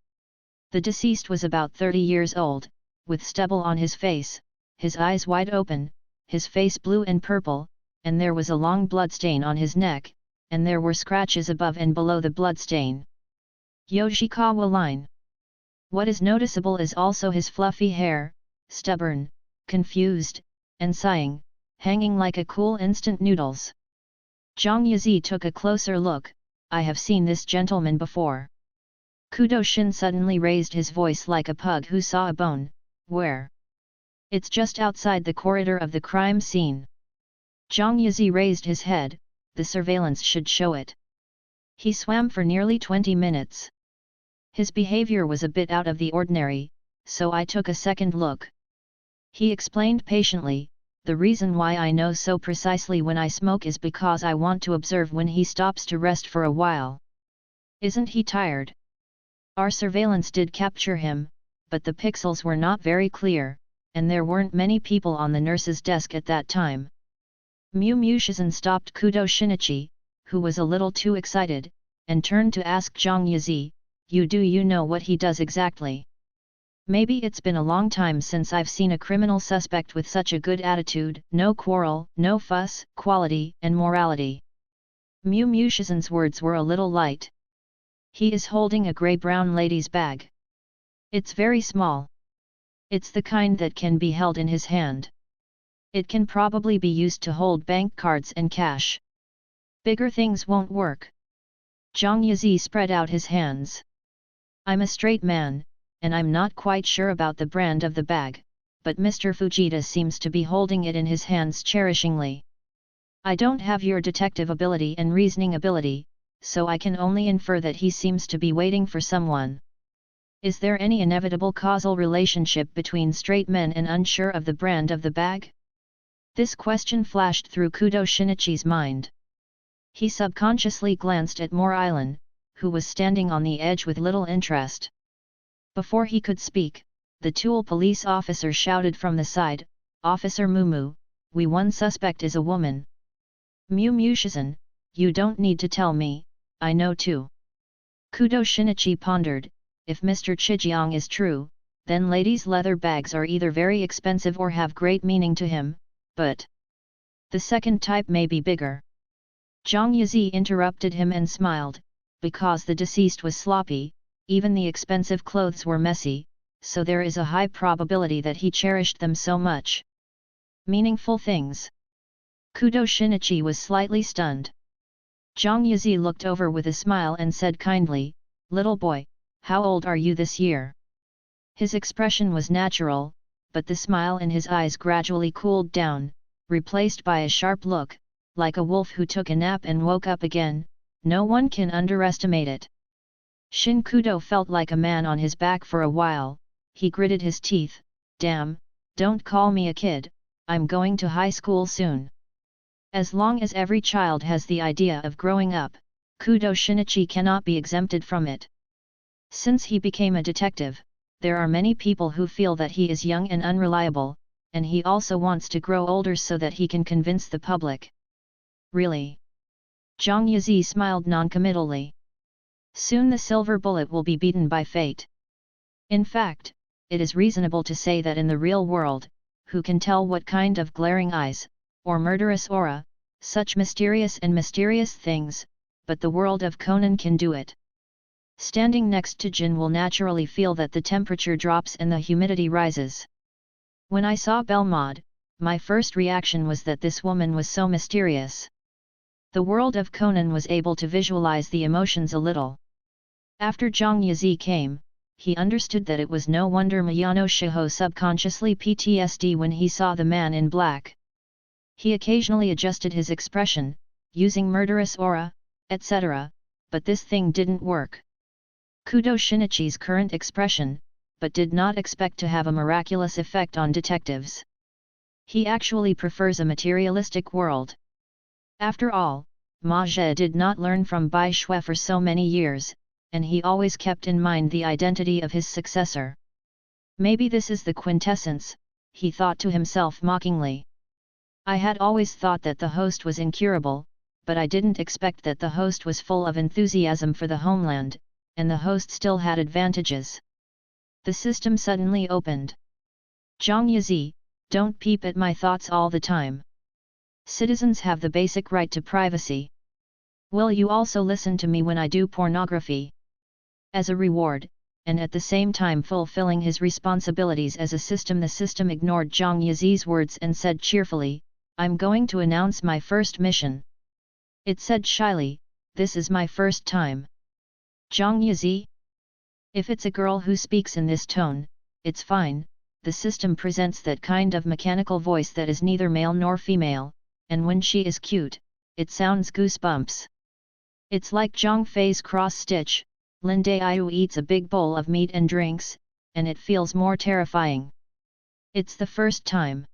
The deceased was about 30 years old, with stubble on his face, his eyes wide open, his face blue and purple, and there was a long bloodstain on his neck, and there were scratches above and below the bloodstain. Yoshikawa line. What is noticeable is also his fluffy hair, stubborn, confused, and sighing, hanging like a cool instant noodles. Zhang Yizi took a closer look, I have seen this gentleman before. Kudoshin suddenly raised his voice like a pug who saw a bone, where? It's just outside the corridor of the crime scene. Zhang Yizi raised his head, the surveillance should show it. He swam for nearly 20 minutes. His behavior was a bit out of the ordinary, so I took a second look. He explained patiently, the reason why I know so precisely when I smoke is because I want to observe when he stops to rest for a while. Isn't he tired? Our surveillance did capture him, but the pixels were not very clear, and there weren't many people on the nurse's desk at that time. Mu Shizan stopped Kudo Shinichi, who was a little too excited, and turned to ask Zhang Yizi, you know what he does exactly? Maybe it's been a long time since I've seen a criminal suspect with such a good attitude, no quarrel, no fuss, quality and morality. Mu Shizan's words were a little light. He is holding a grey-brown lady's bag. It's very small. It's the kind that can be held in his hand. It can probably be used to hold bank cards and cash. Bigger things won't work. Zhang Yizi spread out his hands. I'm a straight man, and I'm not quite sure about the brand of the bag, but Mr. Fujita seems to be holding it in his hands cherishingly. I don't have your detective ability and reasoning ability, so I can only infer that he seems to be waiting for someone. Is there any inevitable causal relationship between straight men and unsure of the brand of the bag? This question flashed through Kudo Shinichi's mind. He subconsciously glanced at Morilin, who was standing on the edge with little interest. Before he could speak, the Tool police officer shouted from the side, Officer Mumu, one suspect is a woman. Mu Shizan, you don't need to tell me, I know too. Kudo Shinichi pondered, if Mr. Chijiang is true, then ladies' leather bags are either very expensive or have great meaning to him, but the second type may be bigger. Zhang Yizi interrupted him and smiled, because the deceased was sloppy, even the expensive clothes were messy, so there is a high probability that he cherished them so much. Meaningful things. Kudo Shinichi was slightly stunned. Zhang Yizi looked over with a smile and said kindly, little boy, how old are you this year? His expression was natural, but the smile in his eyes gradually cooled down, replaced by a sharp look, like a wolf who took a nap and woke up again. No one can underestimate it. Shin Kudo felt like a man on his back for a while, he gritted his teeth, damn, don't call me a kid, I'm going to high school soon. As long as every child has the idea of growing up, Kudo Shinichi cannot be exempted from it. Since he became a detective, there are many people who feel that he is young and unreliable, and he also wants to grow older so that he can convince the public. Really? Zhang Yizi smiled noncommittally. Soon the silver bullet will be beaten by fate. In fact, it is reasonable to say that in the real world, who can tell what kind of glaring eyes, or murderous aura, such mysterious things, but the world of Conan can do it. Standing next to Jin will naturally feel that the temperature drops and the humidity rises. When I saw Belmod, my first reaction was that this woman was so mysterious. The world of Conan was able to visualize the emotions a little. After Zhang Yizi came, he understood that it was no wonder Mayano Shiho subconsciously PTSD when he saw the man in black. He occasionally adjusted his expression, using murderous aura, etc., but this thing didn't work. Kudo Shinichi's current expression, but did not expect to have a miraculous effect on detectives. He actually prefers a materialistic world. After all, Ma Zhe did not learn from Bai Shui for so many years, and he always kept in mind the identity of his successor. Maybe this is the quintessence, he thought to himself mockingly. I had always thought that the host was incurable, but I didn't expect that the host was full of enthusiasm for the homeland, and the host still had advantages. The system suddenly opened. Zhang Yizi, don't peep at my thoughts all the time. Citizens have the basic right to privacy. Will you also listen to me when I do pornography? As a reward, and at the same time fulfilling his responsibilities as a system, the system ignored Zhang Yizi's words and said cheerfully, I'm going to announce my first mission. It said shyly, this is my first time. Zhang Yizi? If it's a girl who speaks in this tone, it's fine, the system presents that kind of mechanical voice that is neither male nor female, and when she is cute, it sounds goosebumps. It's like Zhang Fei's cross-stitch, Lin Daiyu eats a big bowl of meat and drinks, and it feels more terrifying. It's the first time.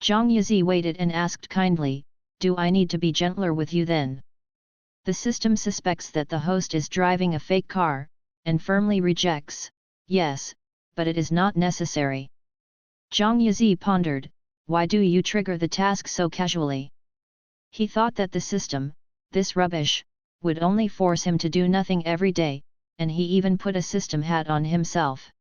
Zhang Yizi waited and asked kindly, do I need to be gentler with you then? The system suspects that the host is driving a fake car, and firmly rejects, yes, but it is not necessary. Zhang Yizi pondered, why do you trigger the task so casually? He thought that the system, this rubbish, would only force him to do nothing every day, and he even put a system hat on himself.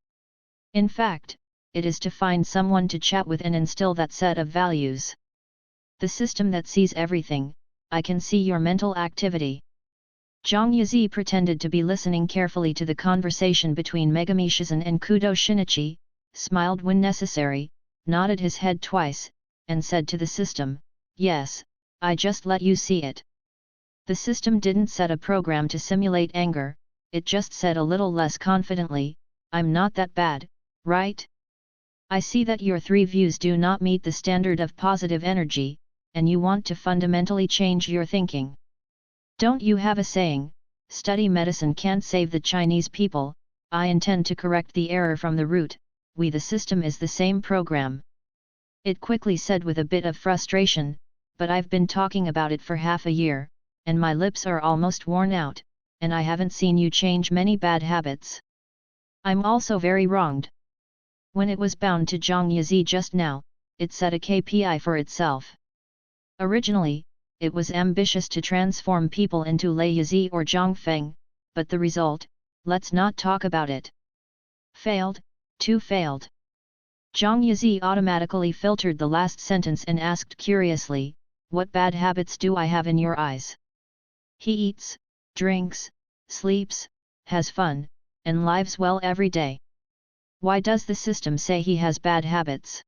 In fact, it is to find someone to chat with and instill that set of values. The system that sees everything, I can see your mental activity. Zhang Yizi pretended to be listening carefully to the conversation between Megami Shizen and Kudo Shinichi, smiled when necessary, nodded his head twice, and said to the system, yes, I just let you see it. The system didn't set a program to simulate anger, it just said a little less confidently, I'm not that bad, right? I see that your three views do not meet the standard of positive energy, and you want to fundamentally change your thinking. Don't you have a saying, study medicine can't save the Chinese people? I intend to correct the error from the root, the system is the same program. It quickly said with a bit of frustration, but I've been talking about it for half a year, and my lips are almost worn out, and I haven't seen you change many bad habits. I'm also very wronged. When it was bound to Zhang Yizi just now, it set a KPI for itself. Originally, it was ambitious to transform people into Lei Yizi or Zhang Feng, but the result, let's not talk about it. Failed, too failed. Zhang Yizi automatically filtered the last sentence and asked curiously, what bad habits do I have in your eyes? He eats, drinks, sleeps, has fun, and lives well every day. Why does the system say he has bad habits?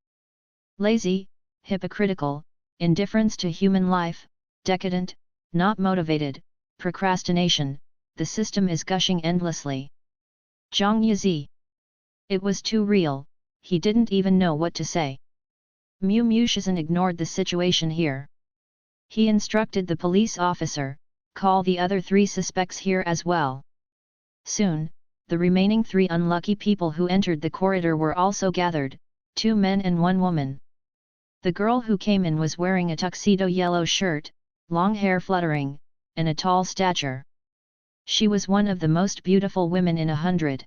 Lazy, hypocritical, indifference to human life, decadent, not motivated, procrastination, the system is gushing endlessly. Zhang Yizi. It was too real, he didn't even know what to say. Mu Shizhen ignored the situation here. He instructed the police officer, call the other three suspects here as well. Soon, the remaining three unlucky people who entered the corridor were also gathered, 2 men and 1 woman. The girl who came in was wearing a tuxedo yellow shirt, long hair fluttering, and a tall stature. She was one of the most beautiful women in 100.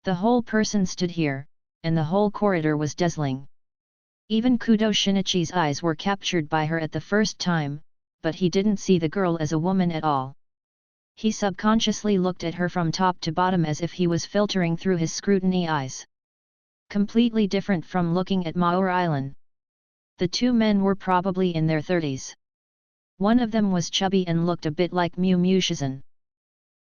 The whole person stood here, and the whole corridor was dazzling. Even Kudo Shinichi's eyes were captured by her at the first time, but he didn't see the girl as a woman at all. He subconsciously looked at her from top to bottom as if he was filtering through his scrutiny eyes. Completely different from looking at Maor Island. The 2 men were probably in their 30s. One of them was chubby and looked a bit like Mu Shizhen.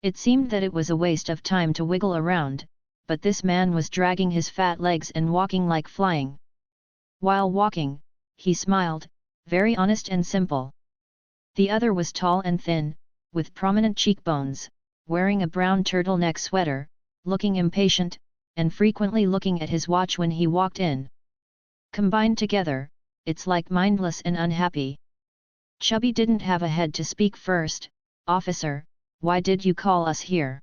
It seemed that it was a waste of time to wiggle around, but this man was dragging his fat legs and walking like flying. While walking, he smiled, very honest and simple. The other was tall and thin, with prominent cheekbones, wearing a brown turtleneck sweater, looking impatient, and frequently looking at his watch when he walked in. Combined together, it's like mindless and unhappy. Chubby didn't have a head to speak first. "Officer, why did you call us here?"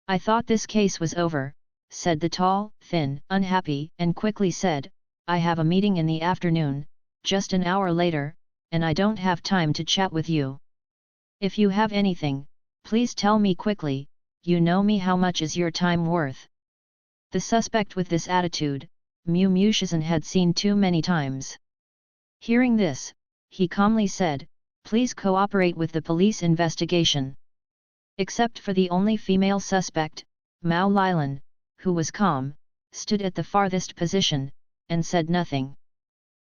"I thought this case was over," said the tall, thin, unhappy, and quickly said, "I have a meeting in the afternoon, just an hour later, and I don't have time to chat with you. If you have anything, please tell me quickly, you know me, how much is your time worth?" The suspect with this attitude, Musician had seen too many times. Hearing this, he calmly said, "Please cooperate with the police investigation." Except for the only female suspect, Mao Lilan, who was calm, stood at the farthest position, and said nothing.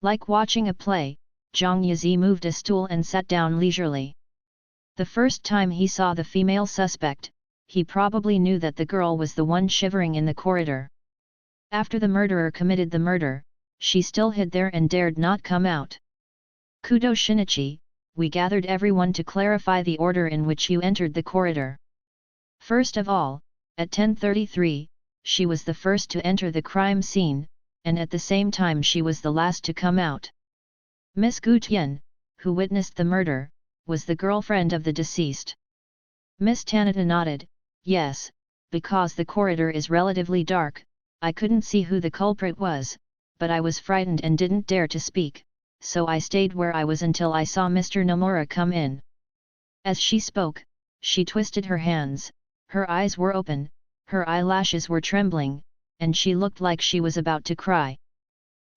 Like watching a play, Zhang Yizi moved a stool and sat down leisurely. The first time he saw the female suspect, he probably knew that the girl was the one shivering in the corridor. After the murderer committed the murder, she still hid there and dared not come out. "Kudo Shinichi, we gathered everyone to clarify the order in which you entered the corridor. First of all, at 10:33, she was the first to enter the crime scene, and at the same time she was the last to come out. Miss Gu Tian, who witnessed the murder, was the girlfriend of the deceased." Miss Tanita nodded, "Yes, because the corridor is relatively dark, I couldn't see who the culprit was, but I was frightened and didn't dare to speak, so I stayed where I was until I saw Mr. Nomura come in." As she spoke, she twisted her hands, her eyes were open, her eyelashes were trembling, and she looked like she was about to cry.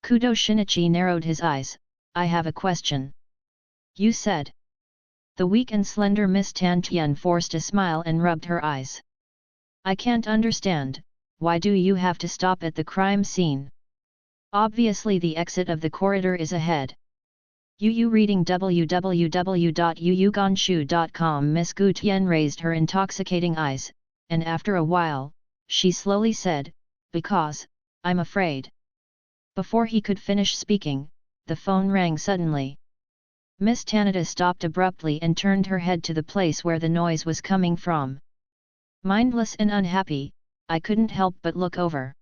Kudo Shinichi narrowed his eyes, "I have a question." "You said?" The weak and slender Miss Tan Tian forced a smile and rubbed her eyes. "I can't understand, why do you have to stop at the crime scene? Obviously the exit of the corridor is ahead." Yu reading www.yuyuganshu.com. Miss Gu Tian raised her intoxicating eyes, and after a while, she slowly said, "Because, I'm afraid." Before he could finish speaking, the phone rang suddenly. Miss Tanita stopped abruptly and turned her head to the place where the noise was coming from. Mindless and unhappy, I couldn't help but look over.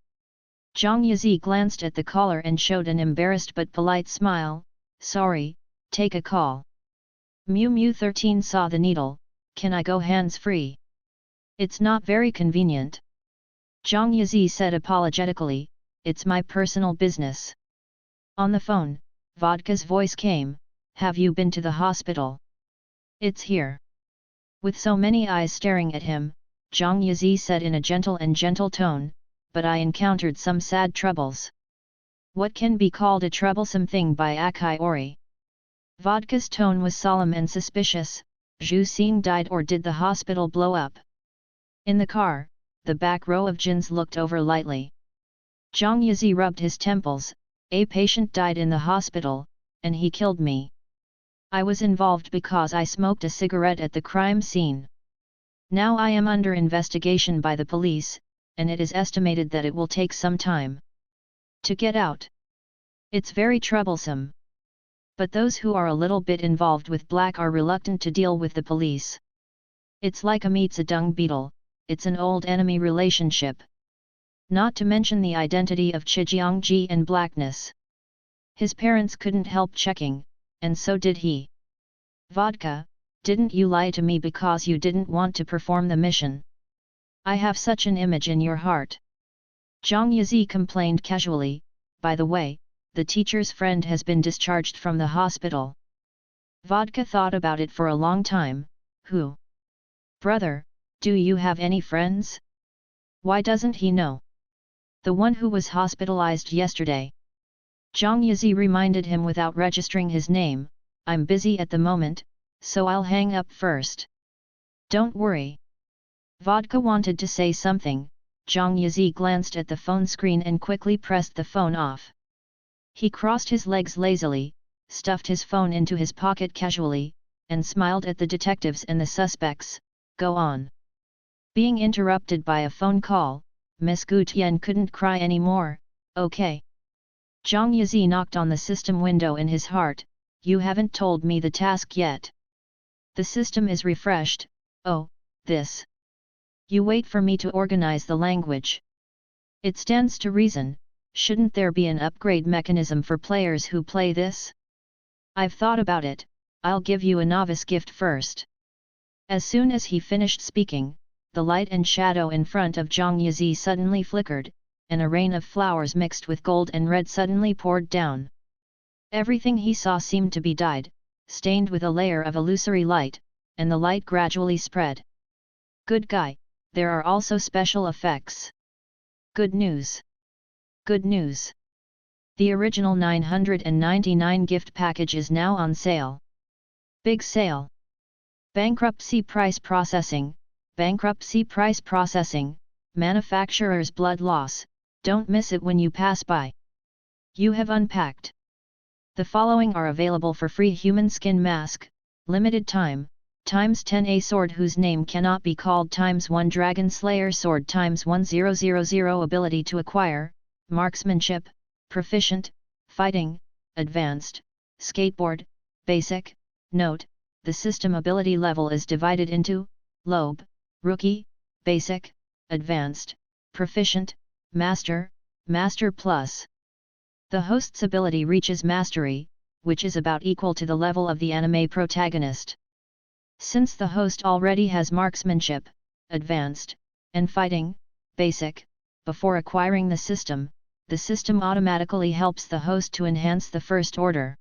Zhang Yizi glanced at the caller and showed an embarrassed but polite smile. "Sorry, take a call." Mew 13 saw the needle. "Can I go hands-free?" "It's not very convenient." Zhang Yizi said apologetically, "It's my personal business." On the phone, Vodka's voice came, "Have you been to the hospital?" "It's here." With so many eyes staring at him, Zhang Yizi said in a gentle tone, "But I encountered some sad troubles." "What can be called a troublesome thing by Akai Ori?" Vodka's tone was solemn and suspicious. "Zhu Xing died, or did the hospital blow up?" In the car, the back row of Jins looked over lightly. Zhang Yizi rubbed his temples. "A patient died in the hospital, and he killed me. I was involved because I smoked a cigarette at the crime scene. Now I am under investigation by the police, and it is estimated that it will take some time to get out. It's very troublesome. But those who are a little bit involved with black are reluctant to deal with the police. It's like a meets a dung beetle, it's an old enemy relationship. Not to mention the identity of Chijiangji and blackness. His parents couldn't help checking, and so did he. Vodka, didn't you lie to me because you didn't want to perform the mission? I have such an image in your heart." Zhang Yizi complained casually, "By the way, the teacher's friend has been discharged from the hospital." Vodka thought about it for a long time. "Who?" "Brother, do you have any friends?" "Why doesn't he know?" "The one who was hospitalized yesterday." Zhang Yizi reminded him without registering his name, "I'm busy at the moment, so I'll hang up first." "Don't worry." Vodka wanted to say something. Zhang Yizi glanced at the phone screen and quickly pressed the phone off. He crossed his legs lazily, stuffed his phone into his pocket casually, and smiled at the detectives and the suspects. "Go on. Being interrupted by a phone call, Miss Gu Tian couldn't cry anymore. Okay. Zhang Yizi knocked on the system window in his heart. You haven't told me the task yet. The system is refreshed. Oh, this. You wait for me to organize the language. It stands to reason, shouldn't there be an upgrade mechanism for players who play this? I've thought about it, I'll give you a novice gift first. As soon as he finished speaking, the light and shadow in front of Zhang Yizi suddenly flickered, and a rain of flowers mixed with gold and red suddenly poured down. Everything he saw seemed to be dyed, stained with a layer of illusory light, and the light gradually spread. Good guy, there are also special effects. Good news! Good news! The original 999 gift package is now on sale. Big sale! Bankruptcy price processing, manufacturer's blood loss, don't miss it when you pass by. You have unpacked. The following are available for free: human skin mask, limited time, ×10 a sword whose name cannot be called, ×1 dragon slayer sword, ×1000 ability to acquire, marksmanship, proficient, fighting, advanced, skateboard, basic. Note, the system ability level is divided into lobe, rookie, basic, advanced, proficient, master, master plus. The host's ability reaches mastery, which is about equal to the level of the anime protagonist. Since the host already has marksmanship, advanced, and fighting, basic, before acquiring the system automatically helps the host to enhance the first order.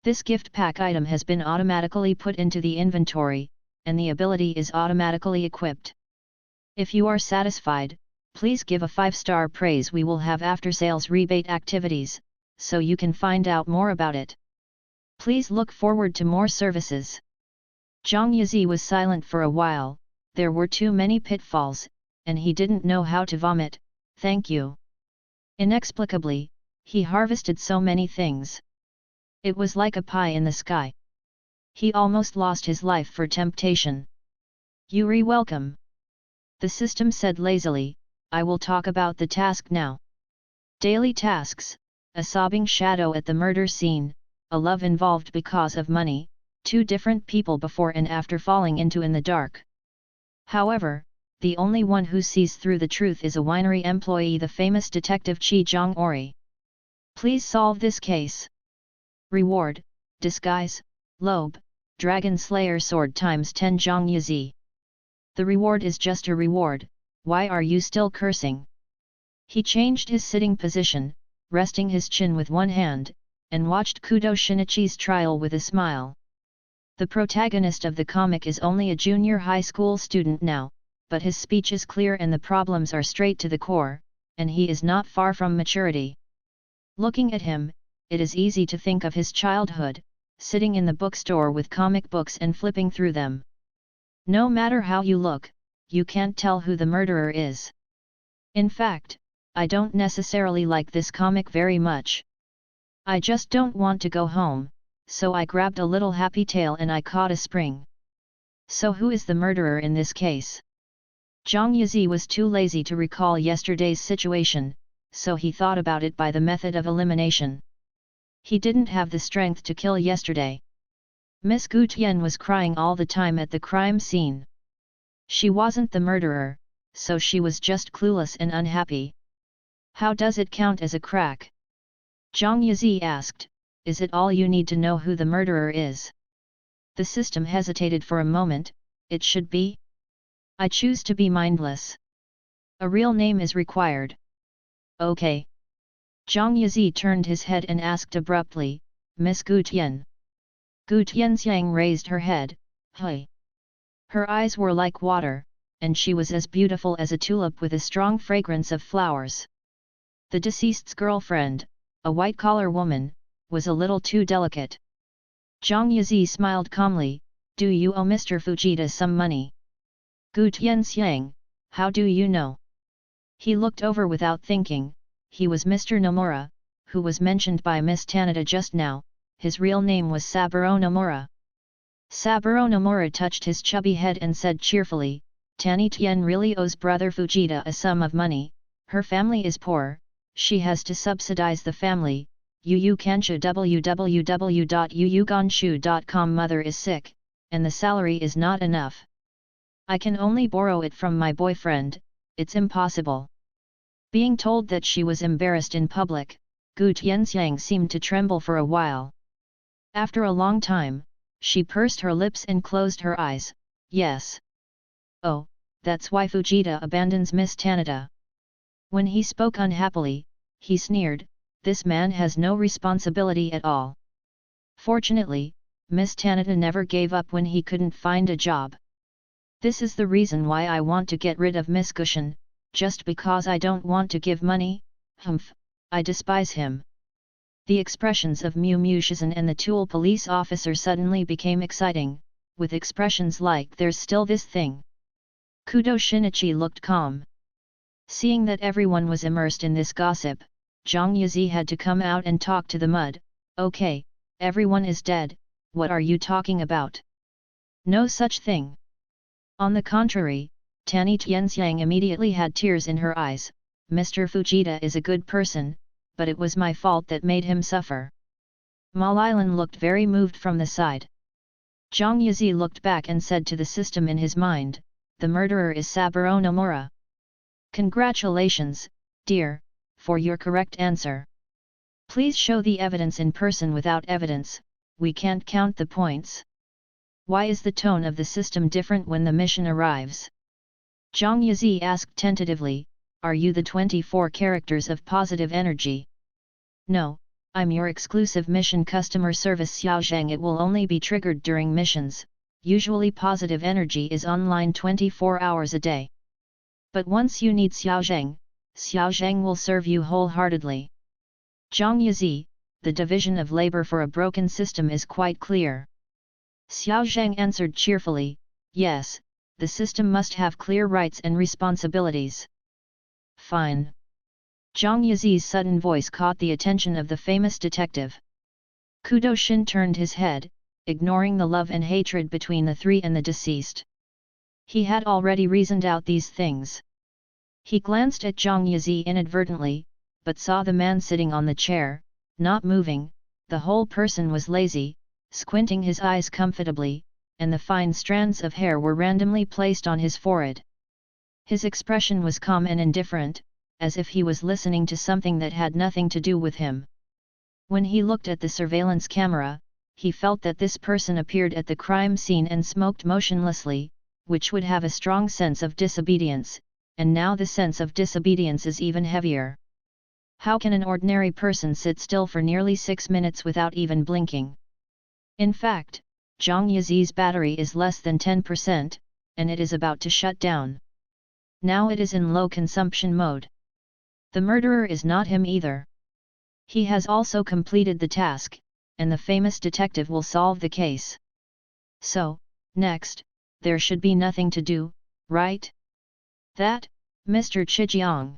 This gift pack item has been automatically put into the inventory, and the ability is automatically equipped. If you are satisfied, please give a 5-star praise. We will have after-sales rebate activities, so you can find out more about it. Please look forward to more services. Zhang Yizi was silent for a while. There were too many pitfalls, and he didn't know how to vomit. Thank you. Inexplicably, he harvested so many things. It was like a pie in the sky. He almost lost his life for temptation. You welcome. The system said lazily. I will talk about the task now. Daily tasks: a sobbing shadow at the murder scene, a love involved because of money, 2 different people before and after falling into in the dark. However, the only one who sees through the truth is a winery employee, the famous detective Qi Zhongori. Please solve this case. Reward: disguise, lobe, dragon slayer sword ×10 Zhang Yizi. The reward is just a reward. Why are you still cursing? He changed his sitting position, resting his chin with one hand, and watched Kudo Shinichi's trial with a smile. The protagonist of the comic is only a junior high school student now, but his speech is clear and the problems are straight to the core, and he is not far from maturity. Looking at him, it is easy to think of his childhood, sitting in the bookstore with comic books and flipping through them. No matter how you look, you can't tell who the murderer is. In fact, I don't necessarily like this comic very much. I just don't want to go home, so I grabbed a little happy tale and I caught a spring. So who is the murderer in this case? Zhang Yizi was too lazy to recall yesterday's situation, so he thought about it by the method of elimination. He didn't have the strength to kill yesterday. Miss Gu Tian was crying all the time at the crime scene. She wasn't the murderer, so she was just clueless and unhappy. How does it count as a crack? Zhang Yizi asked. Is it all you need to know who the murderer is? The system hesitated for a moment. It should be. I choose to be mindless. A real name is required. Okay. Zhang Yizi turned his head and asked abruptly, Miss Gu Tian. Gu Tianxiang raised her head. Hui. Her eyes were like water, and she was as beautiful as a tulip with a strong fragrance of flowers. The deceased's girlfriend, a white-collar woman, was a little too delicate. Zhang Yizi smiled calmly. Do you owe Mr. Fujita some money? Gu Tianxiang, how do you know? He looked over without thinking. He was Mr. Nomura, who was mentioned by Miss Tanada just now. His real name was Saburo Nomura. Saburo Nomura touched his chubby head and said cheerfully, Tanny Tian really owes brother Fujita a sum of money, her family is poor, she has to subsidize the family. Yu Kanshu www.yuyuganshu.com. Mother is sick, and the salary is not enough. I can only borrow it from my boyfriend, it's impossible. Being told that she was embarrassed in public, Gu Tianxiang seemed to tremble for a while. After a long time, she pursed her lips and closed her eyes. Yes. Oh, that's why Fujita abandons Miss Tanada. When he spoke unhappily, he sneered, this man has no responsibility at all. Fortunately, Miss Tanada never gave up when he couldn't find a job. This is the reason why I want to get rid of Miss Gushan, just because I don't want to give money. Humph, I despise him. The expressions of Mu Shizan and the Tool police officer suddenly became exciting, with expressions like there's still this thing. Kudo Shinichi looked calm. Seeing that everyone was immersed in this gossip, Zhang Yizi had to come out and talk to the mud. Okay, everyone is dead, what are you talking about? No such thing. On the contrary, Tanny Tianxiang immediately had tears in her eyes. Mr. Fujita is a good person, but it was my fault that made him suffer. Malilan looked very moved from the side. Zhang Yizi looked back and said to the system in his mind, the murderer is Saburo Nomura. Congratulations, dear, for your correct answer. Please show the evidence in person. Without evidence, we can't count the points. Why is the tone of the system different when the mission arrives? Zhang Yizi asked tentatively, are you the 24 characters of positive energy? No, I'm your exclusive mission customer service Xiao Zhang. It will only be triggered during missions, usually positive energy is online 24 hours a day. But once you need Xiao Zhang will serve you wholeheartedly. Zhang Yizi, the division of labor for a broken system is quite clear. Xiao Zhang answered cheerfully, yes, the system must have clear rights and responsibilities. Fine. Zhang Yizi's sudden voice caught the attention of the famous detective. Kudo Shin turned his head, ignoring the love and hatred between the three and the deceased. He had already reasoned out these things. He glanced at Zhang Yizi inadvertently, but saw the man sitting on the chair, not moving, the whole person was lazy, squinting his eyes comfortably, and the fine strands of hair were randomly placed on his forehead. His expression was calm and indifferent, as if he was listening to something that had nothing to do with him. When he looked at the surveillance camera, he felt that this person appeared at the crime scene and smoked motionlessly, which would have a strong sense of disobedience, and now the sense of disobedience is even heavier. How can an ordinary person sit still for nearly 6 minutes without even blinking? In fact, Zhang Yizi's battery is less than 10%, and it is about to shut down. Now it is in low consumption mode. The murderer is not him either. He has also completed the task, and the famous detective will solve the case. So, next, there should be nothing to do, right? That, Mr. Chijiang.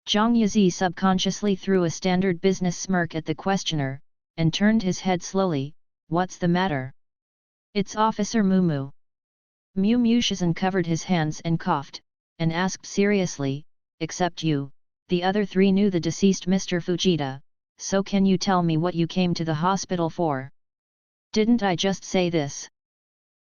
Zhang Yizi subconsciously threw a standard business smirk at the questioner, and turned his head slowly. What's the matter? It's Officer Mumu. Mu Shizan covered his hands and coughed, and asked seriously, except you, the other three knew the deceased Mr. Fujita, so can you tell me what you came to the hospital for? Didn't I just say this?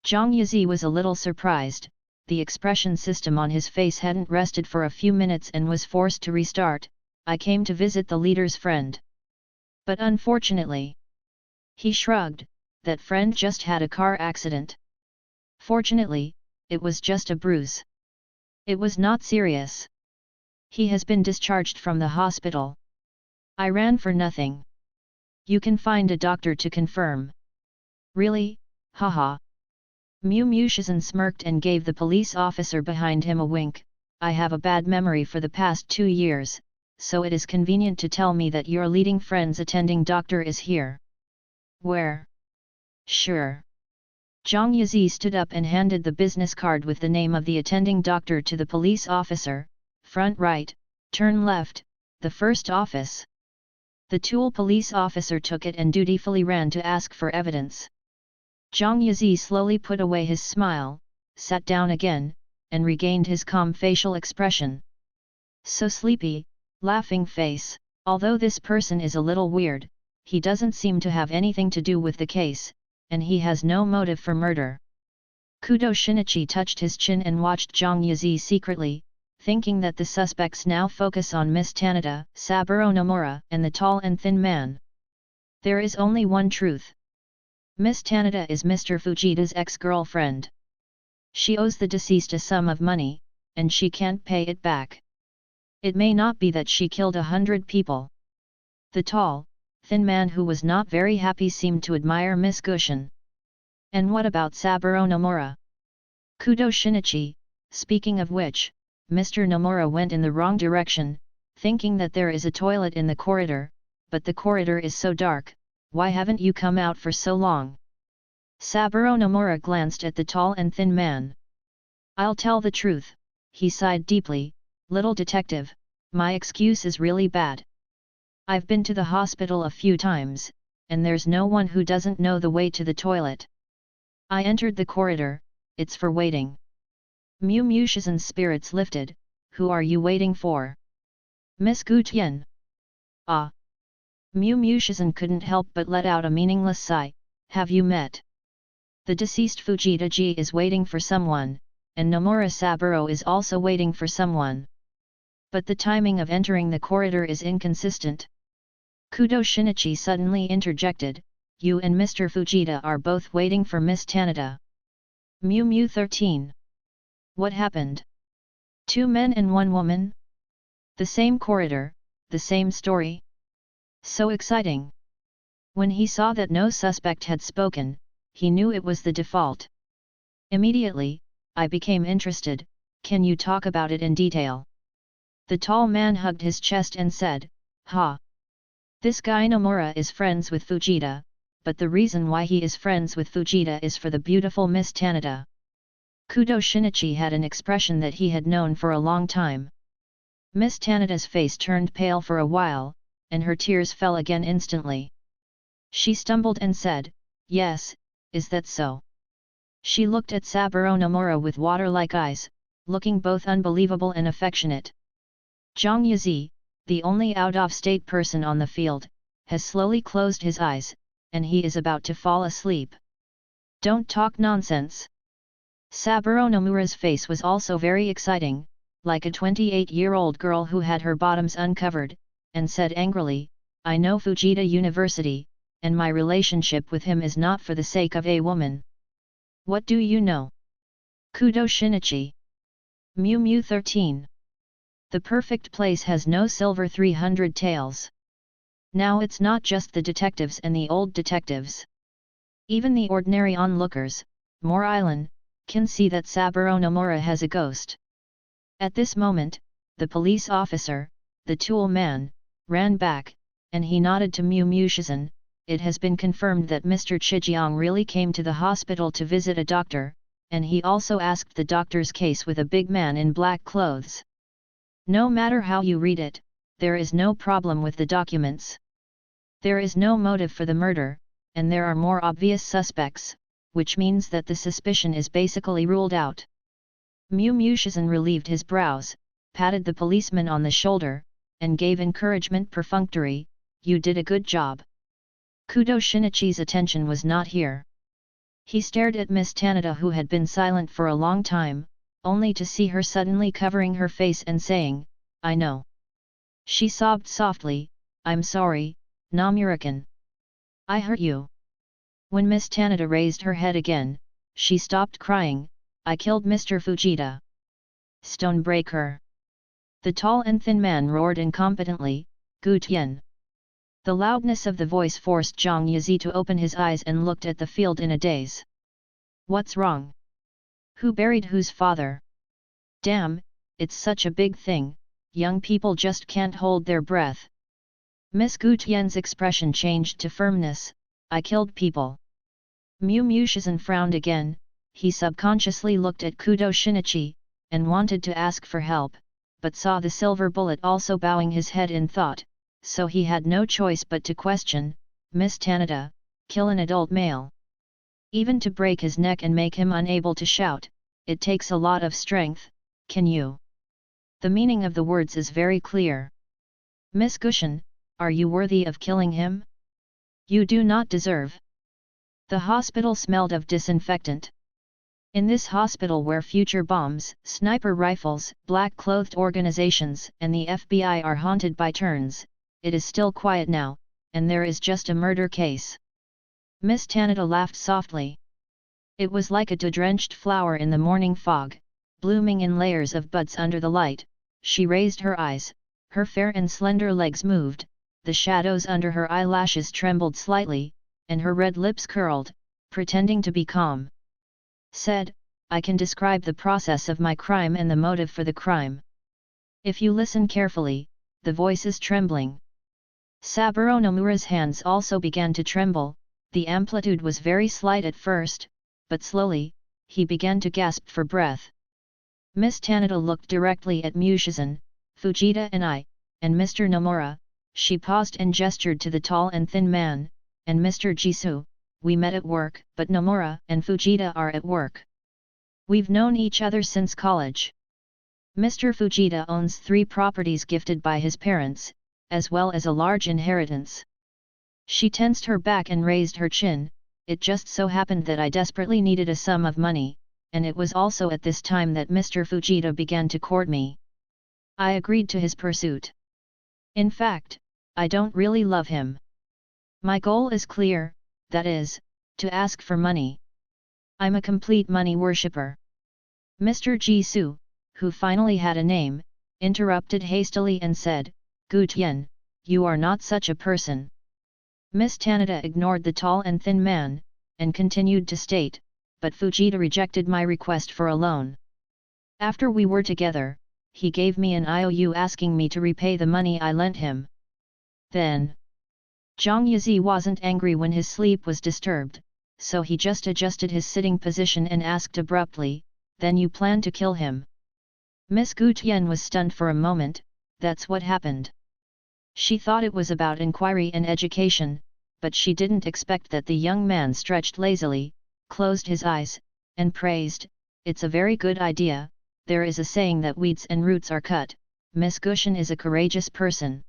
Zhang Yizi was a little surprised, the expression system on his face hadn't rested for a few minutes and was forced to restart. I came to visit the leader's friend. But unfortunately, he shrugged, that friend just had a car accident. Fortunately, it was just a bruise. It was not serious. He has been discharged from the hospital. I ran for nothing. You can find a doctor to confirm. Really? Haha. Mu Shizan smirked and gave the police officer behind him a wink. I have a bad memory for the past 2 years, so it is convenient to tell me that your leading friend's attending doctor is here. Where? Sure. Zhang Yizi stood up and handed the business card with the name of the attending doctor to the police officer. Front right, turn left, the first office. The Tool police officer took it and dutifully ran to ask for evidence. Zhang Yizi slowly put away his smile, sat down again, and regained his calm facial expression. So sleepy, laughing face. Although this person is a little weird, he doesn't seem to have anything to do with the case, and he has no motive for murder. Kudo Shinichi touched his chin and watched Zhang Yizi secretly, thinking that the suspects now focus on Miss Tanada, Saburo Nomura, and the tall and thin man. There is only one truth. Miss Tanada is Mr. Fujita's ex-girlfriend. She owes the deceased a sum of money, and she can't pay it back. It may not be that she killed 100 people. The tall, thin man who was not very happy seemed to admire Miss Gushin. And what about Saburo Nomura? Kudo Shinichi, speaking of which, Mr. Nomura went in the wrong direction, thinking that there is a toilet in the corridor, but the corridor is so dark, why haven't you come out for so long? Saburo Nomura glanced at the tall and thin man. I'll tell the truth, he sighed deeply, little detective, my excuse is really bad. I've been to the hospital a few times, and there's no one who doesn't know the way to the toilet. I entered the corridor, it's for waiting. Mu Mushizen's spirits lifted, who are you waiting for? Miss Gu Tian. Ah. Mu Mushizen couldn't help but let out a meaningless sigh, have you met? The deceased Fujita-ji is waiting for someone, and Nomura Saburo is also waiting for someone. But the timing of entering the corridor is inconsistent. Kudo Shinichi suddenly interjected, you and Mr. Fujita are both waiting for Miss Tanada. Mu 13. What happened? 2 men and 1 woman? The same corridor, the same story? So exciting! When he saw that no suspect had spoken, he knew it was the default. Immediately, I became interested, can you talk about it in detail? The tall man hugged his chest and said, ha! This guy Nomura is friends with Fujita, but the reason why he is friends with Fujita is for the beautiful Miss Tanada. Kudo Shinichi had an expression that he had known for a long time. Miss Tanada's face turned pale for a while, and her tears fell again instantly. She stumbled and said, yes, is that so? She looked at Saburo Nomura with water-like eyes, looking both unbelievable and affectionate. Zhang Yizi, the only out-of-state person on the field, has slowly closed his eyes, and he is about to fall asleep. Don't talk nonsense. Saburo Nomura's face was also very exciting, like a 28-year-old girl who had her bottoms uncovered, and said angrily, I know Fujita University, and my relationship with him is not for the sake of a woman. What do you know? Kudo Shinichi. Mu 13. The perfect place has no silver 300 tails. Now it's not just the detectives and the old detectives. Even the ordinary onlookers, Moor Island, can see that Saburo Nomura has a ghost. At this moment, the police officer, the tool man, ran back, and he nodded to Mu Mushizen. It has been confirmed that Mr. Chijiang really came to the hospital to visit a doctor, and he also asked the doctor's case with a big man in black clothes. No matter how you read it, there is no problem with the documents. There is no motive for the murder, and there are more obvious suspects, which means that the suspicion is basically ruled out. Mu Mushizen relieved his brows, patted the policeman on the shoulder, and gave encouragement perfunctory, you did a good job. Kudo Shinichi's attention was not here. He stared at Miss Tanada, who had been silent for a long time, only to see her suddenly covering her face and saying, I know. She sobbed softly, I'm sorry, Nomura-kun. I hurt you. When Miss Tanada raised her head again, she stopped crying, I killed Mr. Fujita. Stonebreaker. The tall and thin man roared incompetently, Gu Tian. The loudness of the voice forced Zhang Yizi to open his eyes and looked at the field in a daze. What's wrong? Who buried whose father? Damn, it's such a big thing, young people just can't hold their breath. Miss Gu Tian's expression changed to firmness, I killed people. Mu Mushizen frowned again, he subconsciously looked at Kudo Shinichi, and wanted to ask for help, but saw the silver bullet also bowing his head in thought, so he had no choice but to question, Miss Tanada, kill an adult male. Even to break his neck and make him unable to shout, it takes a lot of strength, can you? The meaning of the words is very clear. Miss Gushin, are you worthy of killing him? You do not deserve. The hospital smelled of disinfectant. In this hospital where future bombs, sniper rifles, black-clothed organizations, and the FBI are haunted by turns, it is still quiet now, and there is just a murder case. Miss Tanada laughed softly. It was like a dew-drenched flower in the morning fog, blooming in layers of buds under the light. She raised her eyes, her fair and slender legs moved, the shadows under her eyelashes trembled slightly, and her red lips curled, pretending to be calm. Said, I can describe the process of my crime and the motive for the crime. If you listen carefully, the voice is trembling. Saburo Nomura's hands also began to tremble, the amplitude was very slight at first, but slowly, he began to gasp for breath. Miss Tanada looked directly at Mushizen, Fujita and I, and Mr. Nomura. She paused and gestured to the tall and thin man, and Mr. Jisoo. We met at work, but Nomura and Fujita are at work. We've known each other since college. Mr. Fujita owns 3 properties gifted by his parents, as well as a large inheritance. She tensed her back and raised her chin. It just so happened that I desperately needed a sum of money, and it was also at this time that Mr. Fujita began to court me. I agreed to his pursuit. In fact, I don't really love him. My goal is clear, that is, to ask for money. I'm a complete money worshipper. Mr. Jisoo, who finally had a name, interrupted hastily and said, Gu Tian, you are not such a person. Miss Tanada ignored the tall and thin man, and continued to state, but Fujita rejected my request for a loan. After we were together, he gave me an IOU asking me to repay the money I lent him. Then, Zhang Yizi wasn't angry when his sleep was disturbed, so he just adjusted his sitting position and asked abruptly, then you plan to kill him? Miss Gu Tian was stunned for a moment. That's what happened. She thought it was about inquiry and education, but she didn't expect that the young man stretched lazily, closed his eyes, and praised, it's a very good idea. There is a saying that weeds and roots are cut. Miss Gushin is a courageous person.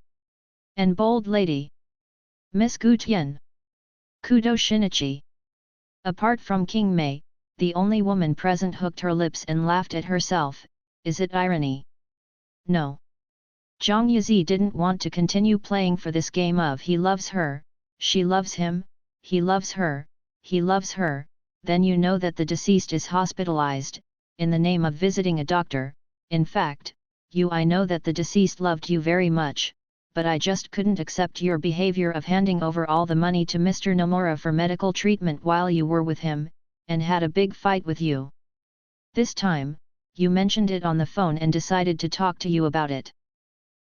And bold lady. Miss Gu Tian. Kudo Shinichi. Apart from King Mei, the only woman present hooked her lips and laughed at herself. Is it irony? No. Zhang Yizi didn't want to continue playing for this game of he loves her, she loves him, he loves her, he loves her. Then you know that the deceased is hospitalized, in the name of visiting a doctor. In fact, I know that the deceased loved you very much, but I just couldn't accept your behavior of handing over all the money to Mr. Nomura for medical treatment while you were with him, and had a big fight with you. This time, you mentioned it on the phone and decided to talk to you about it.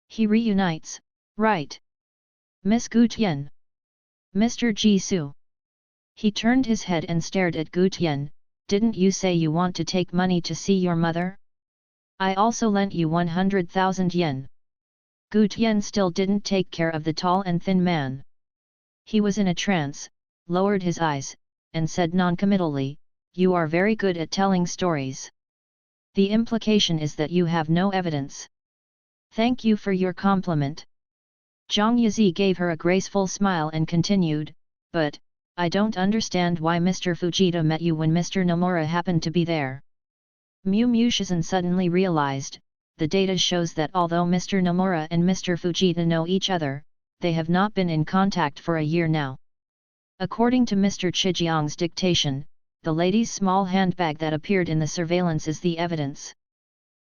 He reunites, right? Miss Gu Tian. Mr. Jisoo. He turned his head and stared at Gu Tian. Didn't you say you want to take money to see your mother? I also lent you 100,000 yen. Gu Tian still didn't take care of the tall and thin man. He was in a trance, lowered his eyes, and said noncommittally, you are very good at telling stories. The implication is that you have no evidence. Thank you for your compliment. Zhang Yizi gave her a graceful smile and continued, but, I don't understand why Mr. Fujita met you when Mr. Nomura happened to be there. Mushizen suddenly realized, the data shows that although Mr. Nomura and Mr. Fujita know each other, they have not been in contact for a year now. According to Mr. Chijiang's dictation, the lady's small handbag that appeared in the surveillance is the evidence.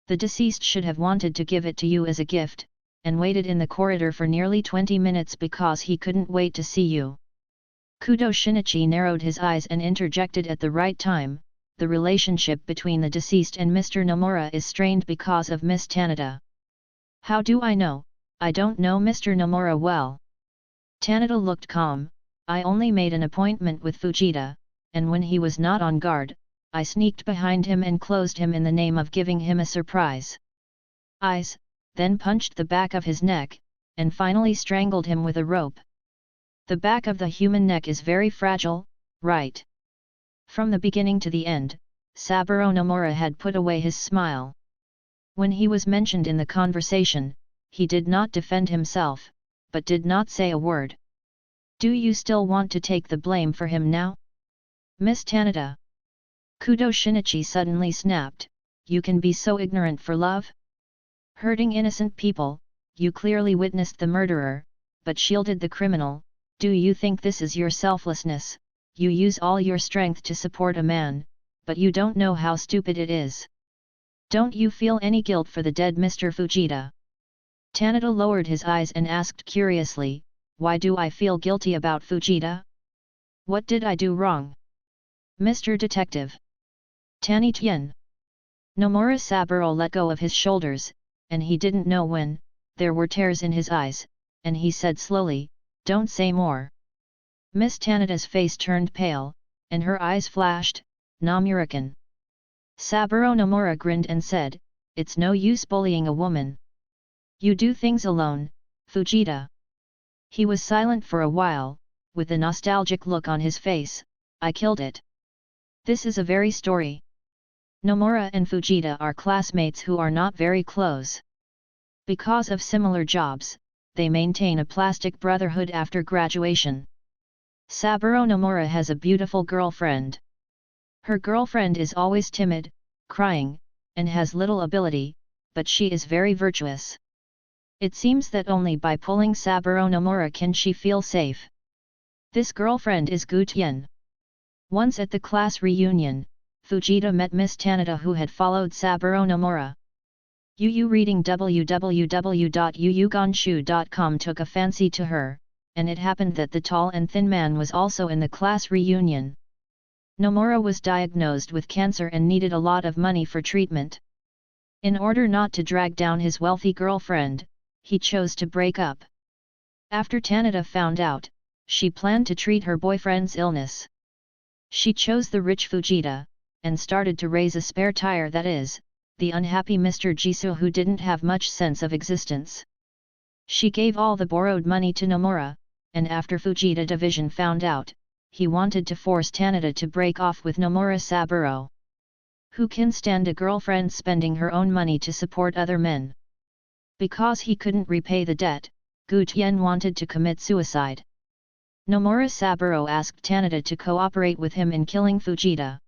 The deceased should have wanted to give it to you as a gift, and waited in the corridor for nearly 20 minutes because he couldn't wait to see you. Kudo Shinichi narrowed his eyes and interjected at the right time, the relationship between the deceased and Mr. Nomura is strained because of Miss Tanada. How do I know? I don't know Mr. Nomura well. Tanada looked calm. I only made an appointment with Fujita, and when he was not on guard, I sneaked behind him and closed him in the name of giving him a surprise. Eyes, then punched the back of his neck, and finally strangled him with a rope. The back of the human neck is very fragile, right? From the beginning to the end, Saburo Nomura had put away his smile. When he was mentioned in the conversation, he did not defend himself, but did not say a word. Do you still want to take the blame for him now? Miss Tanada. Kudo Shinichi suddenly snapped, you can be so ignorant for love? Hurting innocent people, you clearly witnessed the murderer, but shielded the criminal. Do you think this is your selflessness? You use all your strength to support a man, but you don't know how stupid it is. Don't you feel any guilt for the dead Mr. Fujita? Tanada lowered his eyes and asked curiously, why do I feel guilty about Fujita? What did I do wrong? Mr. Detective. Tani Tien. Nomura Saburo let go of his shoulders, and he didn't know when. There were tears in his eyes, and he said slowly, don't say more. Miss Tanada's face turned pale, and her eyes flashed, Namurikan. Saburo Nomura grinned and said, it's no use bullying a woman. You do things alone, Fujita. He was silent for a while, with a nostalgic look on his face, I killed it. This is a very story. Nomura and Fujita are classmates who are not very close. Because of similar jobs, they maintain a plastic brotherhood after graduation. Saburo Nomura has a beautiful girlfriend. Her girlfriend is always timid, crying, and has little ability, but she is very virtuous. It seems that only by pulling Saburo Nomura can she feel safe. This girlfriend is Gu Tien. Once at the class reunion, Fujita met Miss Tanada who had followed Saburo Nomura. Yu reading www.yuyugonshu.com took a fancy to her, and it happened that the tall and thin man was also in the class reunion. Nomura was diagnosed with cancer and needed a lot of money for treatment. In order not to drag down his wealthy girlfriend, he chose to break up. After Tanada found out, she planned to treat her boyfriend's illness. She chose the rich Fujita, and started to raise a spare tire, that is, the unhappy Mr. Jisoo who didn't have much sense of existence. She gave all the borrowed money to Nomura, and after Fujita division found out, he wanted to force Tanada to break off with Nomura Saburo. Who can stand a girlfriend spending her own money to support other men? Because he couldn't repay the debt, Gu Tien wanted to commit suicide. Nomura Saburo asked Tanada to cooperate with him in killing Fujita.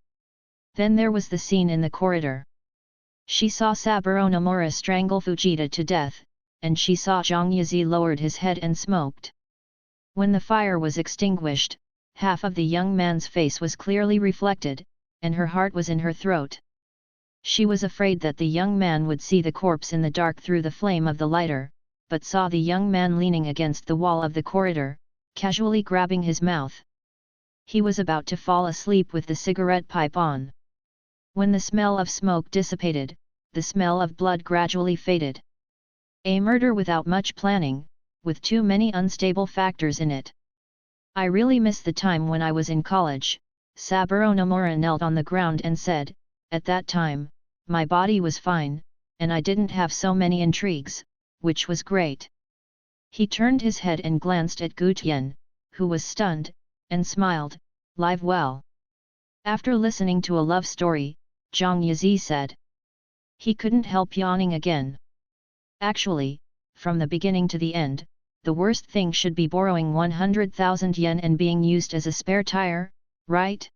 Then there was the scene in the corridor. She saw Saburo Nomura strangle Fujita to death, and she saw Zhang Yizi lowered his head and smoked. When the fire was extinguished, half of the young man's face was clearly reflected, and her heart was in her throat. She was afraid that the young man would see the corpse in the dark through the flame of the lighter, but saw the young man leaning against the wall of the corridor, casually grabbing his mouth. He was about to fall asleep with the cigarette pipe on. When the smell of smoke dissipated, the smell of blood gradually faded. A murder without much planning, with too many unstable factors in it. I really miss the time when I was in college, Saburo Nomura knelt on the ground and said, at that time, my body was fine, and I didn't have so many intrigues, which was great. He turned his head and glanced at Gu Tien, who was stunned, and smiled, live well. After listening to a love story, Zhang Yizi said. He couldn't help yawning again. Actually, from the beginning to the end, the worst thing should be borrowing 100,000 yen and being used as a spare tire, right?